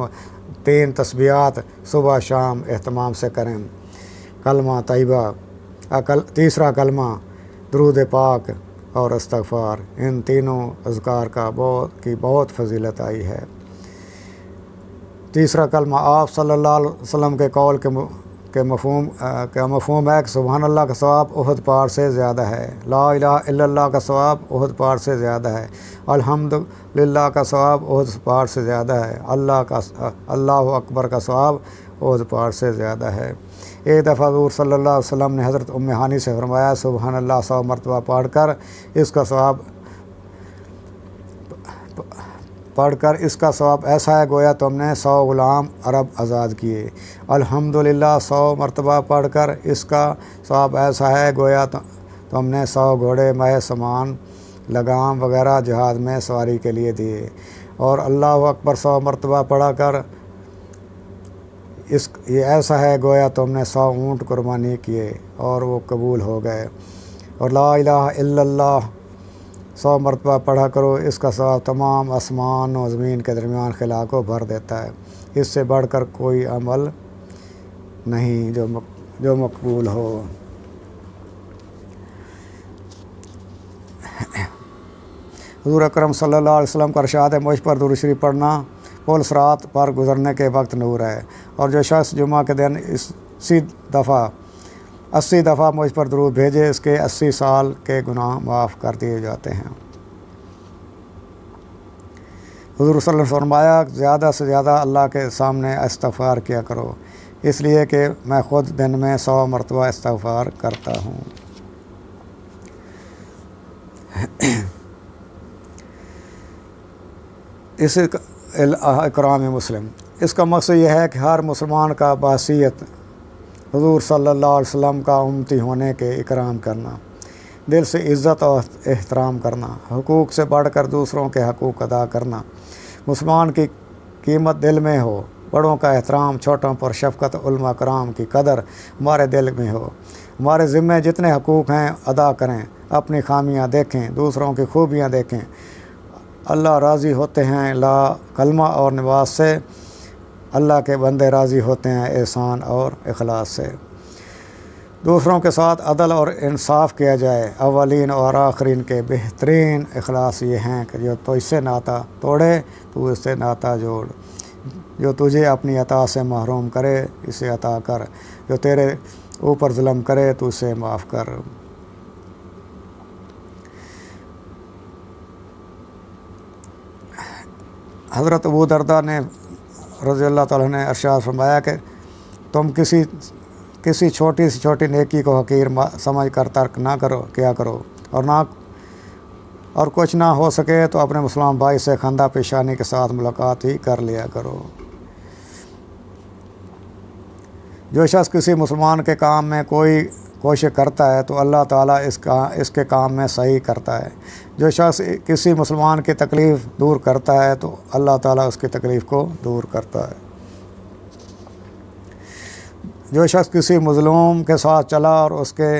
3 تسبیحات صبح شام اہتمام سے کریں۔ کلمہ طیبہ، تیسرا کلمہ درود پاک اور استغفار، ان تینوں اذکار کی بہت فضیلت آئی ہے۔ تیسرا کلمہ آپ صلی اللہ علیہ وسلم کے قول کے مفہوم ہے کہ سبحان اللہ کا ثواب احد پہاڑ سے زیادہ ہے، لا الہ الا اللہ کا ثواب احد پہاڑ سے زیادہ ہے، الحمدللہ کا ثواب احد پہاڑ سے زیادہ ہے، اللہ اکبر کا ثواب احد پہاڑ سے زیادہ ہے۔ ایک دفعہ حضور صلی اللہ علیہ وسلم نے حضرت ام ہانی سے فرمایا، سبحان اللہ 100 مرتبہ پڑھ کر اس کا ثواب ایسا ہے گویا تم نے 100 غلام عرب آزاد کیے۔ الحمدللہ 100 مرتبہ پڑھ کر اس کا ثواب ایسا ہے گویا تم نے 100 گھوڑے مہ سامان لگام وغیرہ جہاد میں سواری کے لیے دیے، اور اللہ اکبر 100 مرتبہ پڑھا کر یہ ایسا ہے گویا تم نے 100 اونٹ قربانی کیے اور وہ قبول ہو گئے، اور لا الہ الا اللہ 100 مرتبہ پڑھا کرو، اس کا ثواب تمام آسمان و زمین کے درمیان خلا کو بھر دیتا ہے۔ اس سے بڑھ کر کوئی عمل نہیں جو مقبول ہو۔ حضور اکرم صلی اللہ علیہ وسلم کا ارشاد ہے، مجھ پر درود شریف پڑھنا پل صراط پر گزرنے کے وقت نور ہے، اور جو شخص جمعہ کے دن 80 دفعہ مجھ پر درود بھیجے، اس کے 80 سال کے گناہ معاف کر دیے جاتے ہیں۔ حضور صلی اللہ علیہ وسلم نے فرمایا، زیادہ سے زیادہ اللہ کے سامنے استغفار کیا کرو، اس لیے کہ میں خود دن میں 100 مرتبہ استغفار کرتا ہوں۔ اس اکرام مسلم، اس کا مقصد یہ ہے کہ ہر مسلمان کا بحیثیت حضور صلی اللہ علیہ وسلم کا امتی ہونے کے اکرام کرنا، دل سے عزت اور احترام کرنا، حقوق سے بڑھ کر دوسروں کے حقوق ادا کرنا، مسلمان کی قیمت دل میں ہو، بڑوں کا احترام، چھوٹوں پر شفقت، علماء کرام کی قدر ہمارے دل میں ہو، ہمارے ذمے جتنے حقوق ہیں ادا کریں، اپنی خامیاں دیکھیں، دوسروں کی خوبیاں دیکھیں۔ اللہ راضی ہوتے ہیں لا کلمہ اور نماز سے، اللہ کے بندے راضی ہوتے ہیں احسان اور اخلاص سے۔ دوسروں کے ساتھ عدل اور انصاف کیا جائے، اولین اور آخرین کے بہترین اخلاص یہ ہیں کہ جو تو اس سے ناتا توڑے تو اس سے ناتا جوڑ، جو تجھے اپنی عطا سے محروم کرے اسے عطا کر، جو تیرے اوپر ظلم کرے تو اسے معاف کر۔ حضرت ابو درداء نے رضی اللہ تعالیٰ نے ارشاد فرمایا کہ تم کسی چھوٹی سے چھوٹی نیکی کو حقیر سمجھ کر ترک نہ کیا کرو، اور کچھ نہ ہو سکے تو اپنے مسلمان بھائی سے خندہ پیشانی کے ساتھ ملاقات ہی کر لیا کرو۔ جو شخص کسی مسلمان کے کام میں کوئی کوشش کرتا ہے تو اللہ تعالیٰ اس کے کام میں صحیح کرتا ہے۔ جو شخص کسی مسلمان کی تکلیف دور کرتا ہے تو اللہ تعالیٰ اس کی تکلیف کو دور کرتا ہے۔ جو شخص کسی مظلوم کے ساتھ چلا اور اس کے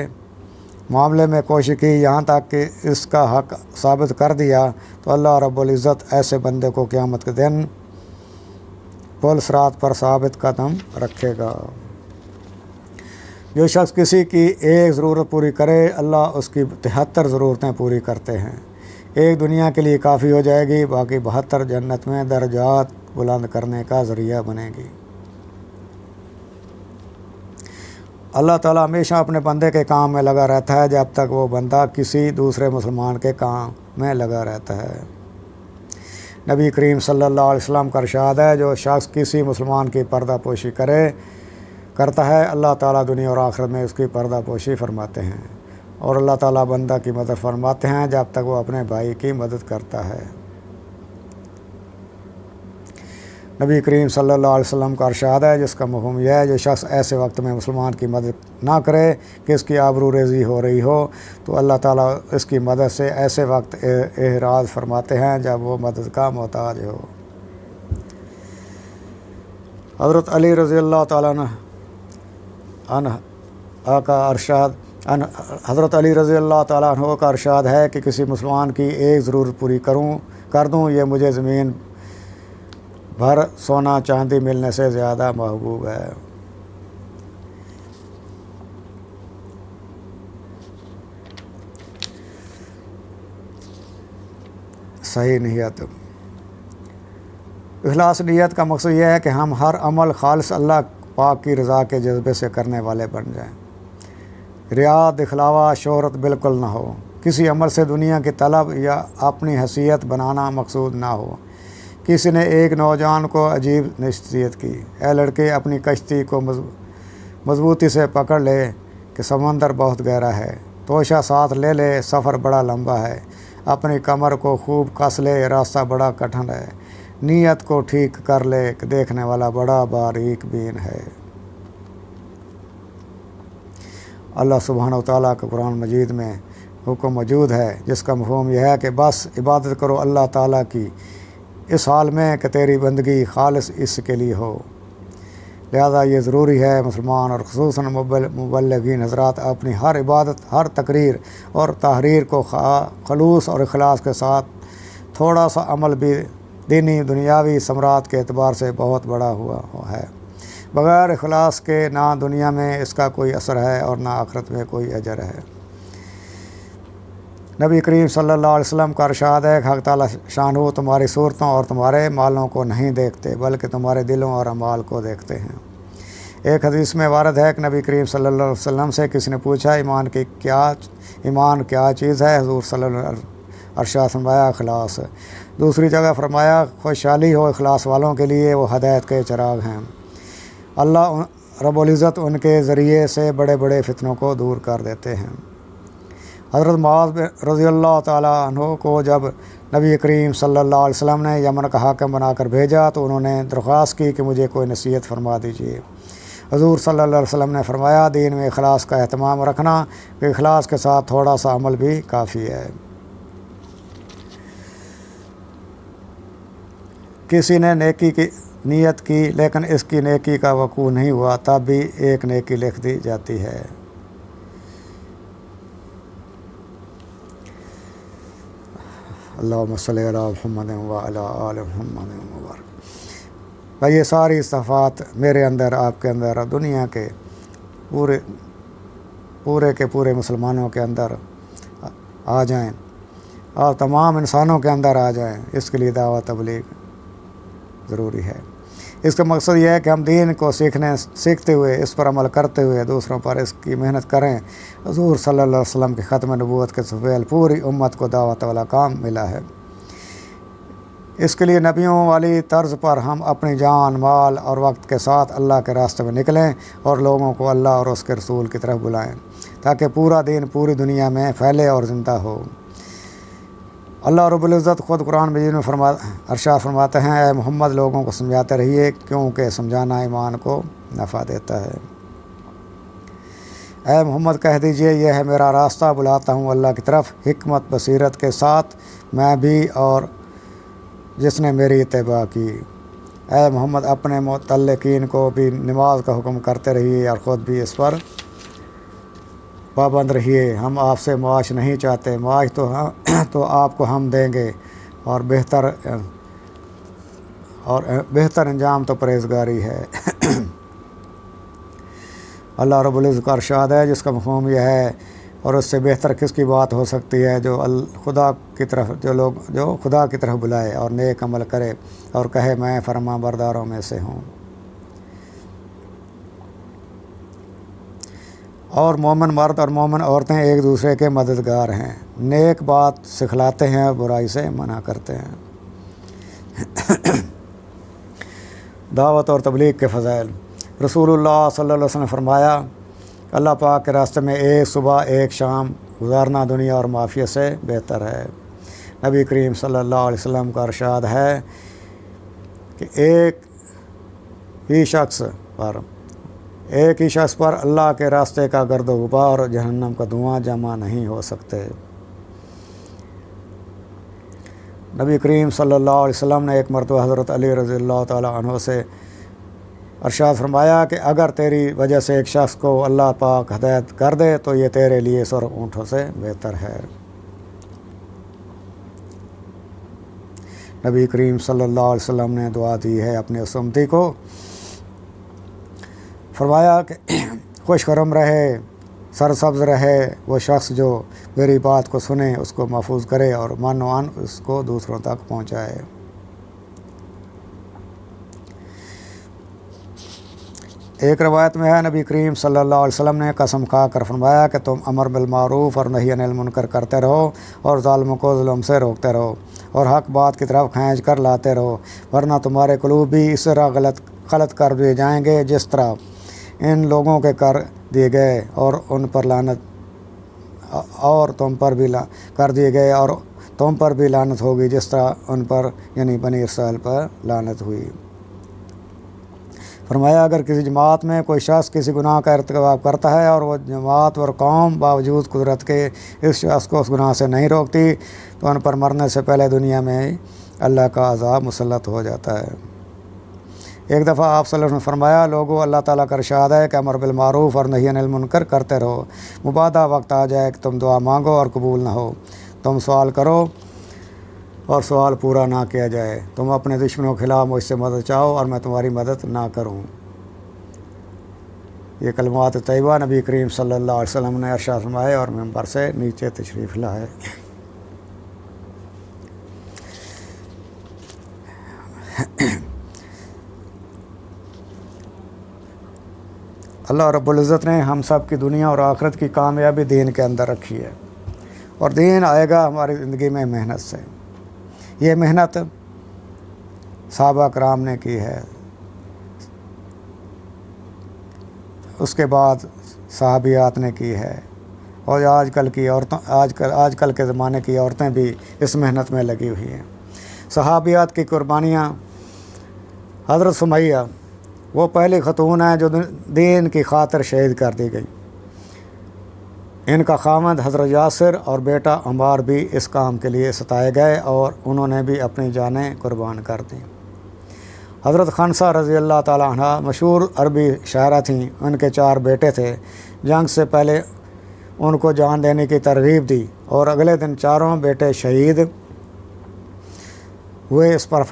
معاملے میں کوشش کی یہاں تک کہ اس کا حق ثابت کر دیا تو اللہ رب العزت ایسے بندے کو قیامت کے دن پل صراط پر ثابت قدم رکھے گا۔ جو شخص کسی کی ایک ضرورت پوری کرے اللہ اس کی 73 ضرورتیں پوری کرتے ہیں۔ ایک دنیا کے لیے کافی ہو جائے گی، باقی 72 جنت میں درجات بلند کرنے کا ذریعہ بنے گی۔ اللہ تعالیٰ ہمیشہ اپنے بندے کے کام میں لگا رہتا ہے جب تک وہ بندہ کسی دوسرے مسلمان کے کام میں لگا رہتا ہے۔ نبی کریم صلی اللہ علیہ وسلم کا ارشاد ہے جو شخص کسی مسلمان کی پردہ پوشی کرتا ہے اللہ تعالیٰ دنیا اور آخرت میں اس کی پردہ پوشی فرماتے ہیں، اور اللہ تعالیٰ بندہ کی مدد فرماتے ہیں جب تک وہ اپنے بھائی کی مدد کرتا ہے۔ نبی کریم صلی اللہ علیہ وسلم کا ارشاد ہے جس کا مفہوم یہ ہے جو شخص ایسے وقت میں مسلمان کی مدد نہ کرے کہ اس کی آبرو ریزی ہو رہی ہو تو اللہ تعالیٰ اس کی مدد سے ایسے وقت احراز فرماتے ہیں جب وہ مدد کا محتاج ہو۔ حضرت علی رضی اللہ تعالیٰ عنہ کا ارشاد حضرت علی رضی اللہ تعالیٰ عنہ کا ارشاد ہے کہ کسی مسلمان کی ایک ضرورت پوری کر دوں یہ مجھے زمین بھر سونا چاندی ملنے سے زیادہ محبوب ہے۔ صحیح نیت۔ اخلاص نیت کا مقصد یہ ہے کہ ہم ہر عمل خالص اللہ پاک کی رضا کے جذبے سے کرنے والے بن جائیں۔ ریا، دکھلاوا، شہرت بالکل نہ ہو۔ کسی عمل سے دنیا کی طلب یا اپنی حیثیت بنانا مقصود نہ ہو۔ کسی نے ایک نوجوان کو عجیب نصیحت کی، اے لڑکے اپنی کشتی کو مضبوطی سے پکڑ لے کہ سمندر بہت گہرا ہے، توشہ ساتھ لے لے سفر بڑا لمبا ہے، اپنی کمر کو خوب کس لے راستہ بڑا کٹھن ہے، نیت کو ٹھیک کر لے کہ دیکھنے والا بڑا باریک بین ہے۔ اللہ سبحانہ و تعالیٰ کا قرآن مجید میں حکم موجود ہے جس کا مفہوم یہ ہے کہ بس عبادت کرو اللہ تعالیٰ کی اس حال میں کہ تیری بندگی خالص اس کے لیے ہو۔ لہذا یہ ضروری ہے مسلمان اور خصوصاً مبلغین حضرات اپنی ہر عبادت، ہر تقریر اور تحریر کو خلوص اور اخلاص کے ساتھ تھوڑا سا عمل بھی دینی دنیاوی ثمرات کے اعتبار سے بہت بڑا ہوا ہے۔ بغیر اخلاص کے نہ دنیا میں اس کا کوئی اثر ہے اور نہ آخرت میں کوئی اجر ہے۔ نبی کریم صلی اللہ علیہ وسلم کا ارشاد ہے کہ حق تعالیٰ شانہ تمہاری صورتوں اور تمہارے مالوں کو نہیں دیکھتے بلکہ تمہارے دلوں اور اعمال کو دیکھتے ہیں۔ ایک حدیث میں وارد ہے کہ نبی کریم صلی اللہ علیہ وسلم سے کسی نے پوچھا ایمان کیا چیز ہے؟ حضور صلی اللہ علیہ وسلم ارشاد فرمایا اخلاص۔ دوسری جگہ فرمایا خوشحالی ہو اخلاص والوں کے لیے، وہ ہدایت کے چراغ ہیں، اللہ رب العزت ان کے ذریعے سے بڑے بڑے فتنوں کو دور کر دیتے ہیں۔ حضرت معاذ رضی اللہ تعالیٰ عنہ کو جب نبی کریم صلی اللہ علیہ وسلم نے یمن کا حاکم بنا کر بھیجا تو انہوں نے درخواست کی کہ مجھے کوئی نصیحت فرما دیجیے۔ حضور صلی اللہ علیہ وسلم نے فرمایا دین میں اخلاص کا اہتمام رکھنا کہ اخلاص کے ساتھ تھوڑا سا عمل بھی کافی ہے۔ کسی نے نیکی کی نیت کی لیکن اس کی نیکی کا وقوع نہیں ہوا تب بھی ایک نیکی لکھ دی جاتی ہے۔ اللہم صلی علی محمد وعلی آل محمد وبارک۔ بھائی یہ ساری صفات میرے اندر، آپ کے اندر، دنیا کے پورے مسلمانوں کے اندر آ جائیں اور تمام انسانوں کے اندر آ جائیں، اس کے لیے دعوت تبلیغ ضروری ہے۔ اس کا مقصد یہ ہے کہ ہم دین کو سیکھتے ہوئے اس پر عمل کرتے ہوئے دوسروں پر اس کی محنت کریں۔ حضور صلی اللہ علیہ وسلم کی ختم نبوت کے سفیل پوری امت کو دعوت والا کام ملا ہے۔ اس کے لیے نبیوں والی طرز پر ہم اپنی جان، مال اور وقت کے ساتھ اللہ کے راستے میں نکلیں اور لوگوں کو اللہ اور اس کے رسول کی طرف بلائیں تاکہ پورا دین پوری دنیا میں پھیلے اور زندہ ہو۔ اللہ رب العزت خود قرآن مجید میں ارشاد فرماتے ہیں، اے محمد لوگوں کو سمجھاتے رہیے کیونکہ سمجھانا ایمان کو نفع دیتا ہے۔ اے محمد کہہ دیجئے یہ ہے میرا راستہ، بلاتا ہوں اللہ کی طرف حکمت بصیرت کے ساتھ، میں بھی اور جس نے میری اتباع کی۔ اے محمد اپنے متعلقین کو بھی نماز کا حکم کرتے رہیے اور خود بھی اس پر پابند رہیے۔ ہم آپ سے معاش نہیں چاہتے، معاش تو آپ کو ہم دیں گے اور بہتر انجام تو پرہیزگاری ہے۔ اللہ رب العزت کا ارشاد ہے جس کا مفہوم یہ ہے اور اس سے بہتر کس کی بات ہو سکتی ہے جو خدا کی طرف بلائے اور نیک عمل کرے اور کہے میں فرما برداروں میں سے ہوں۔ اور مومن مرد اور مومن عورتیں ایک دوسرے کے مددگار ہیں، نیک بات سکھلاتے ہیں اور برائی سے منع کرتے ہیں۔ دعوت اور تبلیغ کے فضائل۔ رسول اللہ صلی اللہ علیہ وسلم نے فرمایا اللہ پاک کے راستے میں ایک صبح ایک شام گزارنا دنیا اور معافیت سے بہتر ہے۔ نبی کریم صلی اللہ علیہ وسلم کا ارشاد ہے کہ ایک ہی شخص پر اللہ کے راستے کا گرد و غبار اور جہنم کا دھواں جمع نہیں ہو سکتے۔ نبی کریم صلی اللہ علیہ وسلم نے ایک مرتبہ حضرت علی رضی اللہ تعالیٰ عنہ سے ارشاد فرمایا کہ اگر تیری وجہ سے ایک شخص کو اللہ پاک ہدایت کر دے تو یہ تیرے لیے سر اونٹوں سے بہتر ہے۔ نبی کریم صلی اللہ علیہ وسلم نے دعا دی ہے اپنے اس امتی کو، فرمایا کہ خوشخرم رہے، سرسبز رہے وہ شخص جو میری بات کو سنے، اس کو محفوظ کرے اور من و عن اس کو دوسروں تک پہنچائے۔ ایک روایت میں ہے نبی کریم صلی اللہ علیہ وسلم نے قسم کھا کر فرمایا کہ تم امر بالمعروف اور نہی عن المنکر کرتے رہو اور ظالموں کو ظلم سے روکتے رہو اور حق بات کی طرف کھینچ کر لاتے رہو، ورنہ تمہارے قلوب بھی اس طرح غلط کر دیے جائیں گے جس طرح ان لوگوں کے کر دیے گئے اور ان پر لعنت اور تم پر بھی کر دیے گئے اور تم پر بھی لعنت ہوگی جس طرح ان پر یعنی بنی اسرائیل پر لعنت ہوئی۔ فرمایا اگر کسی جماعت میں کوئی شخص کسی گناہ کا ارتکاب کرتا ہے اور وہ جماعت اور قوم باوجود قدرت کے اس شخص کو اس گناہ سے نہیں روکتی تو ان پر مرنے سے پہلے دنیا میں اللہ کا عذاب مسلط ہو جاتا ہے۔ ایک دفعہ آپ صلی اللہ علیہ وسلم نے فرمایا لوگو اللہ تعالیٰ کا ارشاد ہے کہ امر بالمعروف اور نہی عن المنکر کرتے رہو، مبادا وقت آ جائے کہ تم دعا مانگو اور قبول نہ ہو، تم سوال کرو اور سوال پورا نہ کیا جائے، تم اپنے دشمنوں کے خلاف مجھ سے مدد چاہو اور میں تمہاری مدد نہ کروں۔ یہ کلمات طیبہ نبی کریم صلی اللہ علیہ وسلم نے ارشاد فرمائے اور ممبر سے نیچے تشریف لائے۔ اللہ رب العزت نے ہم سب کی دنیا اور آخرت کی کامیابی دین کے اندر رکھی ہے اور دین آئے گا ہماری زندگی میں محنت سے۔ یہ محنت صحابہ کرام نے کی ہے، اس کے بعد صحابیات نے کی ہے اور آج کل کے زمانے کی عورتیں بھی اس محنت میں لگی ہوئی ہیں۔ صحابیات کی قربانیاں، حضرت سمیہ وہ پہلی خاتون ہیں جو دین کی خاطر شہید کر دی گئی۔ ان کا خامد حضرت یاسر اور بیٹا عمار بھی اس کام کے لیے ستائے گئے اور انہوں نے بھی اپنی جانیں قربان کر دیں۔ حضرت خنسہ رضی اللہ تعالیٰ عنہ مشہور عربی شاعرہ تھیں۔ ان کے 4 بیٹے تھے۔ جنگ سے پہلے ان کو جان دینے کی ترغیب دی اور اگلے دن 4 بیٹے شہید ہوئے۔ اس پر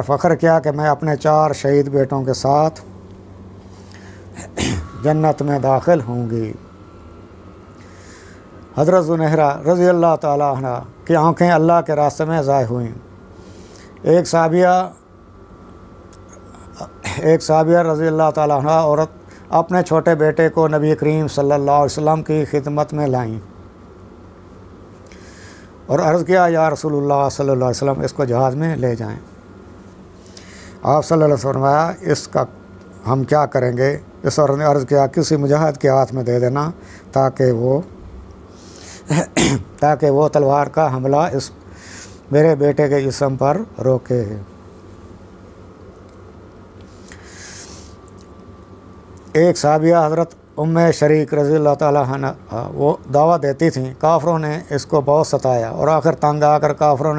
فخر کیا کہ میں اپنے 4 شہید بیٹوں کے ساتھ جنت میں داخل ہوں گی۔ حضرت زنیرہ رضی اللہ تعالیٰ عنہ کی آنکھیں اللہ کے راستے میں ضائع ہوئیں۔ ایک صحابیہ رضی اللہ تعالیٰ عنہ عورت اپنے چھوٹے بیٹے کو نبی کریم صلی اللہ علیہ وسلم کی خدمت میں لائیں اور عرض کیا، یا رسول اللہ صلی اللہ علیہ وسلم، اس کو جہاز میں لے جائیں۔ آپ صلی اللہ علیہ وسلم فرمایا، اس کا ہم کیا کریں گے؟ اس عورت نے عرض کیا، کسی مجاہد کے ہاتھ میں دے دینا تاکہ وہ تلوار کا حملہ اس میرے بیٹے کے جسم پر روکے۔ ایک صحابیہ حضرت ام شریک رضی اللہ تعالیٰ عنہ وہ دعویٰ دیتی تھیں۔ کافروں نے اس کو بہت ستایا اور آخر تنگ آ کر کافروں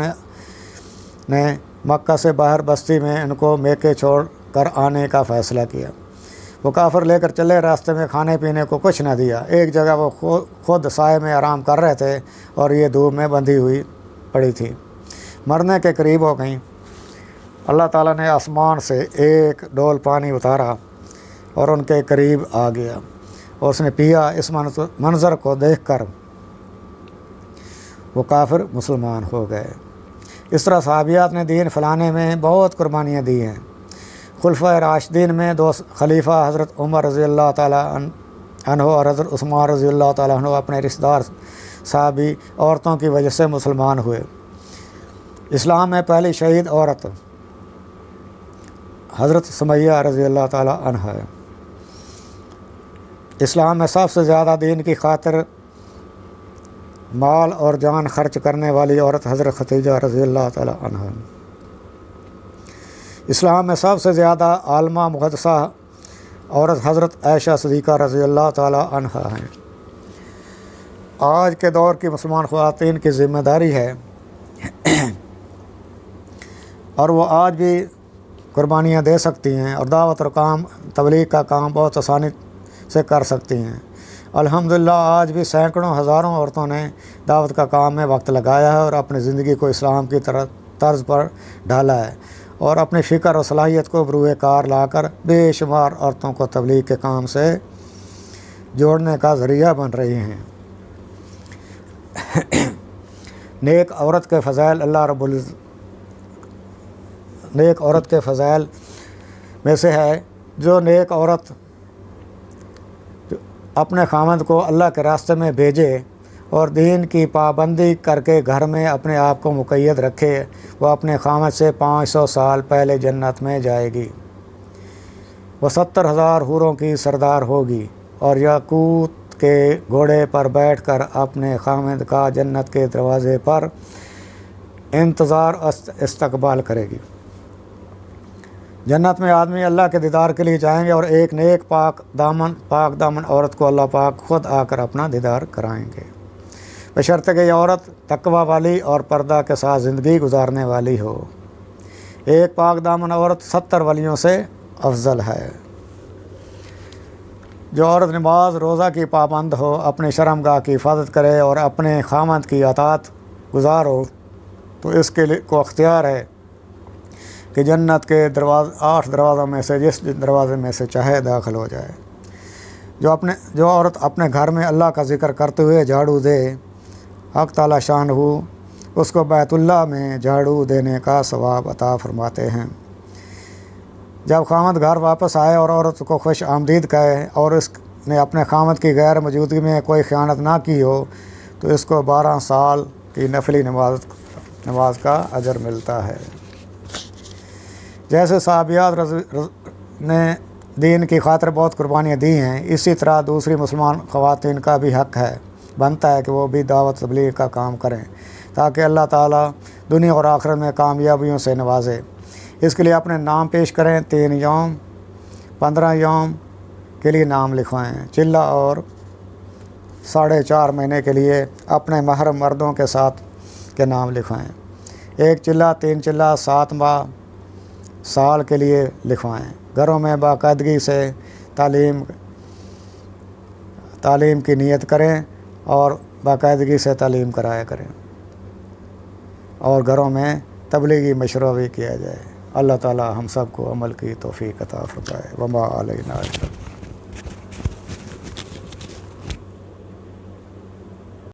نے مکہ سے باہر بستی میں ان کو میکے چھوڑ کر آنے کا فیصلہ کیا۔ وہ کافر لے کر چلے، راستے میں کھانے پینے کو کچھ نہ دیا۔ ایک جگہ وہ خود سائے میں آرام کر رہے تھے اور یہ دھوپ میں بندھی ہوئی پڑی تھی، مرنے کے قریب ہو گئیں۔ اللہ تعالیٰ نے آسمان سے ایک ڈول پانی اتارا اور ان کے قریب آ گیا اور اس نے پیا۔ اس منظر کو دیکھ کر وہ کافر مسلمان ہو گئے۔ اس طرح صحابیات نے دین پھیلانے میں بہت قربانیاں دی ہیں۔ خلفۂ راشدین میں 2 خلیفہ حضرت عمر رضی اللہ تعالیٰ عنہ اور حضرت عثمان رضی اللہ تعالیٰ عنہ اپنے رشتہ دار صحابی عورتوں کی وجہ سے مسلمان ہوئے۔ اسلام میں پہلی شہید عورت حضرت سمیہ رضی اللہ تعالیٰ عنہ ہے۔ اسلام میں سب سے زیادہ دین کی خاطر مال اور جان خرچ کرنے والی عورت حضرت ختیجہ رضی اللہ تعالیٰ عنہ ہے۔ اسلام میں سب سے زیادہ عالمہ مقدسہ عورت حضرت عائشہ صدیقہ رضی اللہ تعالیٰ عنہ ہیں۔ آج کے دور کی مسلمان خواتین کی ذمہ داری ہے اور وہ آج بھی قربانیاں دے سکتی ہیں اور دعوت اور تبلیغ کا کام بہت آسانی سے کر سکتی ہیں۔ الحمدللہ آج بھی سینکڑوں ہزاروں عورتوں نے دعوت کا کام میں وقت لگایا ہے اور اپنی زندگی کو اسلام کی طرز پر ڈالا ہے اور اپنی فکر اور صلاحیت کو بروئے کار لا کر بے شمار عورتوں کو تبلیغ کے کام سے جوڑنے کا ذریعہ بن رہی ہیں۔ نیک عورت کے فضائل نیک عورت کے فضائل میں سے ہے جو نیک عورت اپنے خاوند کو اللہ کے راستے میں بھیجے اور دین کی پابندی کر کے گھر میں اپنے آپ کو مقید رکھے، وہ اپنے خاوند سے 500 سال پہلے جنت میں جائے گی۔ وہ 70,000 حوروں کی سردار ہوگی اور یاقوت کے گھوڑے پر بیٹھ کر اپنے خاوند کا جنت کے دروازے پر انتظار استقبال کرے گی۔ جنت میں آدمی اللہ کے دیدار کے لیے جائیں گے اور ایک نیک پاک دامن عورت کو اللہ پاک خود آ کر اپنا دیدار کرائیں گے، بشرطے کہ یہ عورت تقوی والی اور پردہ کے ساتھ زندگی گزارنے والی ہو۔ ایک پاک دامن عورت 70 ولیوں سے افضل ہے۔ جو عورت نماز روزہ کی پابند ہو، اپنے شرمگاہ کی حفاظت کرے اور اپنے خاوند کی اطاعت گزار ہو تو اس کے لیے کو اختیار ہے کہ جنت کے 8 دروازوں میں سے جس دروازے میں سے چاہے داخل ہو جائے۔ جو عورت اپنے گھر میں اللہ کا ذکر کرتے ہوئے جھاڑو دے، حق تعالی شان ہو اس کو بیت اللہ میں جھاڑو دینے کا ثواب عطا فرماتے ہیں۔ جب خاوند گھر واپس آئے اور عورت کو خوش آمدید کہے اور اس نے اپنے خاوند کی غیر موجودگی میں کوئی خیانت نہ کی ہو تو اس کو 12 سال کی نفلی نماز کا اجر ملتا ہے۔ جیسے صحابیات نے دین کی خاطر بہت قربانیاں دی ہیں، اسی طرح دوسری مسلمان خواتین کا بھی حق بنتا ہے کہ وہ بھی دعوت تبلیغ کا کام کریں تاکہ اللہ تعالیٰ دنیا اور آخرت میں کامیابیوں سے نوازے۔ اس کے لیے اپنے نام پیش کریں، 3 یوم 15 یوم کے لیے نام لکھوائیں، چلہ اور 4.5 مہینے کے لیے اپنے محرم مردوں کے ساتھ کے نام لکھوائیں، 1 چلہ 3 چلہ 7 ماہ سال کے لیے لکھوائیں۔ گھروں میں باقاعدگی سے تعلیم کی نیت کریں اور باقاعدگی سے تعلیم کرایا کریں، اور گھروں میں تبلیغی مشورہ بھی کیا جائے۔ اللہ تعالی ہم سب کو عمل کی توفیق عطا فرمائے۔ وما علینا۔